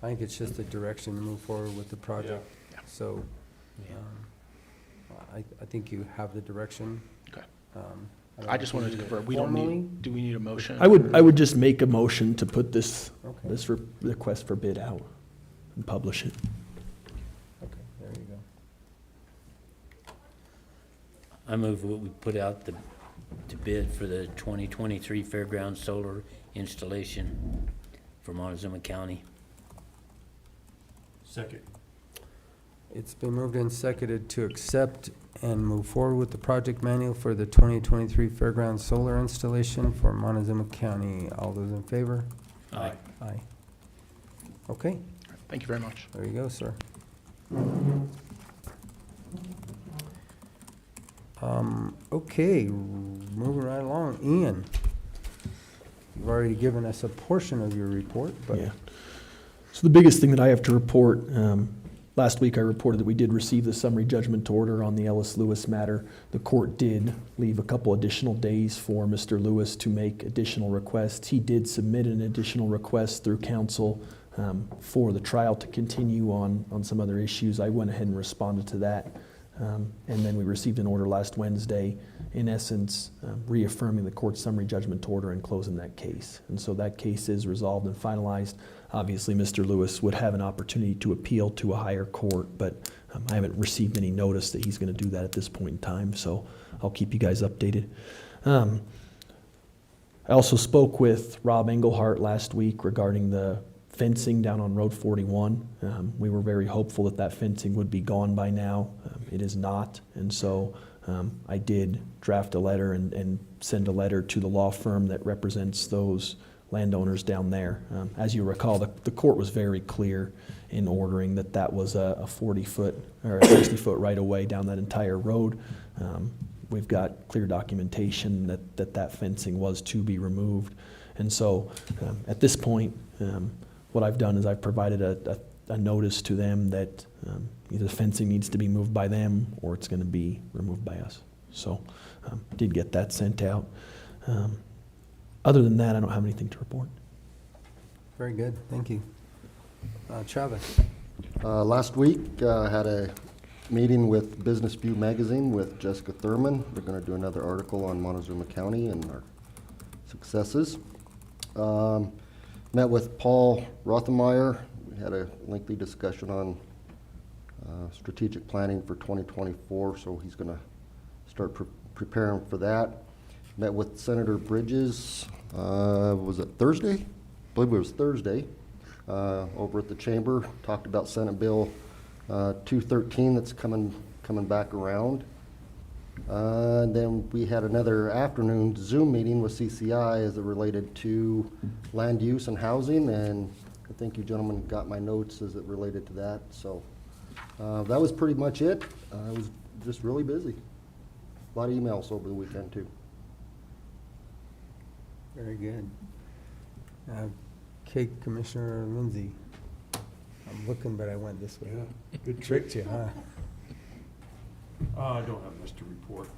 I think it's just a direction to move forward with the project.
Yeah.
So,
Yeah.
I think you have the direction.
Okay.
don't
I
know
just
if we
wanted to
need it
confirm, we don't
formally.
need, do we need a motion?
I would just make a motion to put this
Okay.
request for bid out and publish it.
Okay, there you go.
I move that we put out to bid for the 2023 Fairgrounds solar installation for Montezuma County.
Second.
It's been moved and seconded to accept and move forward with the project manual for the 2023 Fairgrounds solar installation for Montezuma County. All those in favor?
Aye.
Aye. Okay,
Thank you very much.
there you go, sir. Okay, moving right along. Ian, you've already given us a portion of your report, but
Yeah. So the biggest thing that I have to report Last week, I reported that we did receive the summary judgment order on the Ellis Lewis matter. The court did leave a couple additional days for Mr. Lewis to make additional requests. He did submit an additional request through counsel for the trial to continue on some other issues. I went ahead and responded to that. And then we received an order last Wednesday, in essence, reaffirming the court's summary judgment order and closing that case. And so that case is resolved and finalized. Obviously, Mr. Lewis would have an opportunity to appeal to a higher court, but I haven't received any notice that he's going to do that at this point in time, so I'll keep you guys updated. I also spoke with Rob Engelhart last week regarding the fencing down on Road 41. We were very hopeful that that fencing would be gone by now. It is not, and so I did draft a letter and send a letter to the law firm that represents those landowners down there. As you recall, the court was very clear in ordering that that was a 40-foot or a 60-foot right-of-way down that entire road. We've got clear documentation that fencing was to be removed. And so at this point, what I've done is I've provided a notice to them that either the fencing needs to be moved by them or it's going to be removed by us. So did get that sent out. Other than that, I don't have anything to report.
Very good, thank you. Travis?
Last week, I had a meeting with Business View Magazine with Jessica Thurman. They're going to do another article on Montezuma County and our successes. Met with Paul Rothemeyer. We had a lengthy discussion on strategic planning for 2024, so he's going to start preparing for that. Met with Senator Bridges, was it Thursday? I believe it was Thursday, over at the chamber. Talked about Senate Bill 213 that's coming back around. And then we had another afternoon Zoom meeting with CCI as it related to land use and housing, and I think you gentlemen got my notes as it related to that. So that was pretty much it. I was just really busy. A lot of emails over the weekend too.
Very good. Okay, Commissioner Lindsay. I'm looking, but I went this way.
Yeah, good
Tricked you, huh?
I don't have much to report.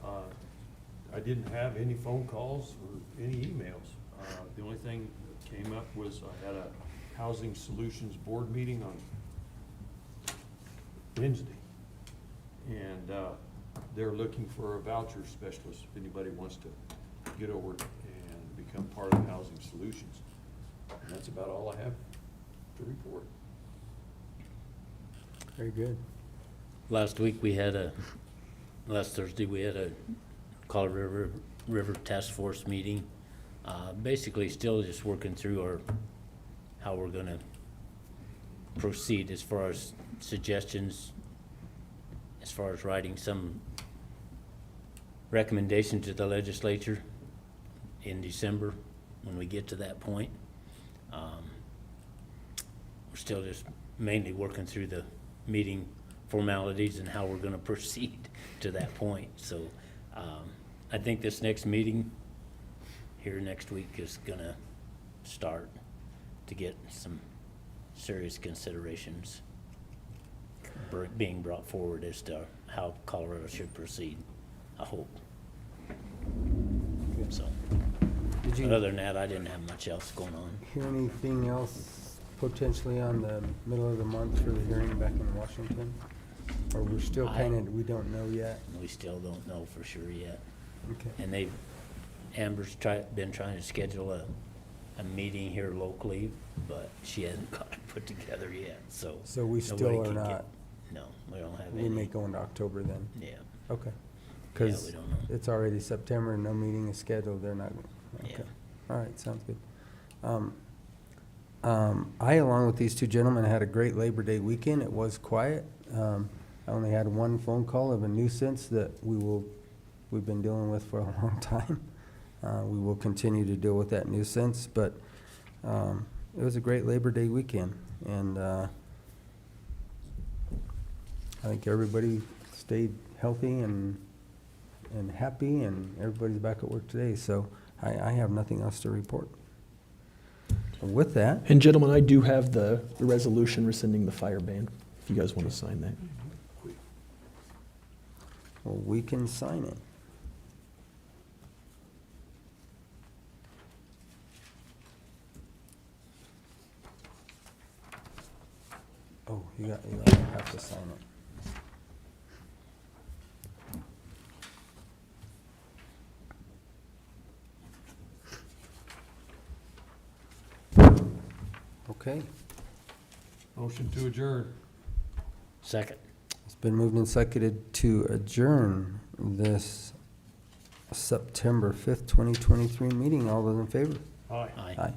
I didn't have any phone calls or any emails. The only thing that came up was I had a Housing Solutions Board meeting on Wednesday. And they're looking for a voucher specialist, if anybody wants to get over and become part of Housing Solutions. And that's about all I have to report.
Very good.
Last Thursday, we had a Colorado River Task Force meeting. Basically still just working through how we're gonna proceed as far as suggestions, as far as writing some recommendation to the legislature in December when we get to that point. We're still just mainly working through the meeting formalities and how we're going to proceed to that point. So I think this next meeting here next week is going to start to get some serious considerations being brought forward as to how Colorado should proceed, I hope. So, other than that, I didn't have much else going on.
Hear anything else potentially on the middle of the month for the hearing back in Washington? Or we're still we don't know yet?
We still don't know for sure yet.
Okay.
And Amber's been trying to schedule a meeting here locally, but she hasn't got it put together yet, so.
So we still are not?
No, we don't have any.
We may go into October then?
Yeah.
Okay.
Yeah,
Because
we don't know.
it's already September and no meeting is scheduled, they're not, okay.
Yeah.
All right, sounds good. I, along with these two gentlemen, had a great Labor Day weekend. It was quiet. I only had one phone call of a nuisance that we've been dealing with for a long time. We will continue to deal with that nuisance, but it was a great Labor Day weekend, and I think everybody stayed healthy and happy, and everybody's back at work today, so I have nothing else to report. With that.
And gentlemen, I do have the resolution rescinding the fire ban, if if you guys want to sign that.
Well, we can sign it. Oh, you have to sign it. Okay,
Motion to adjourn.
Second.
it's been moved and seconded to adjourn this September 5th, 2023 meeting. All those in favor?
Aye.
Aye.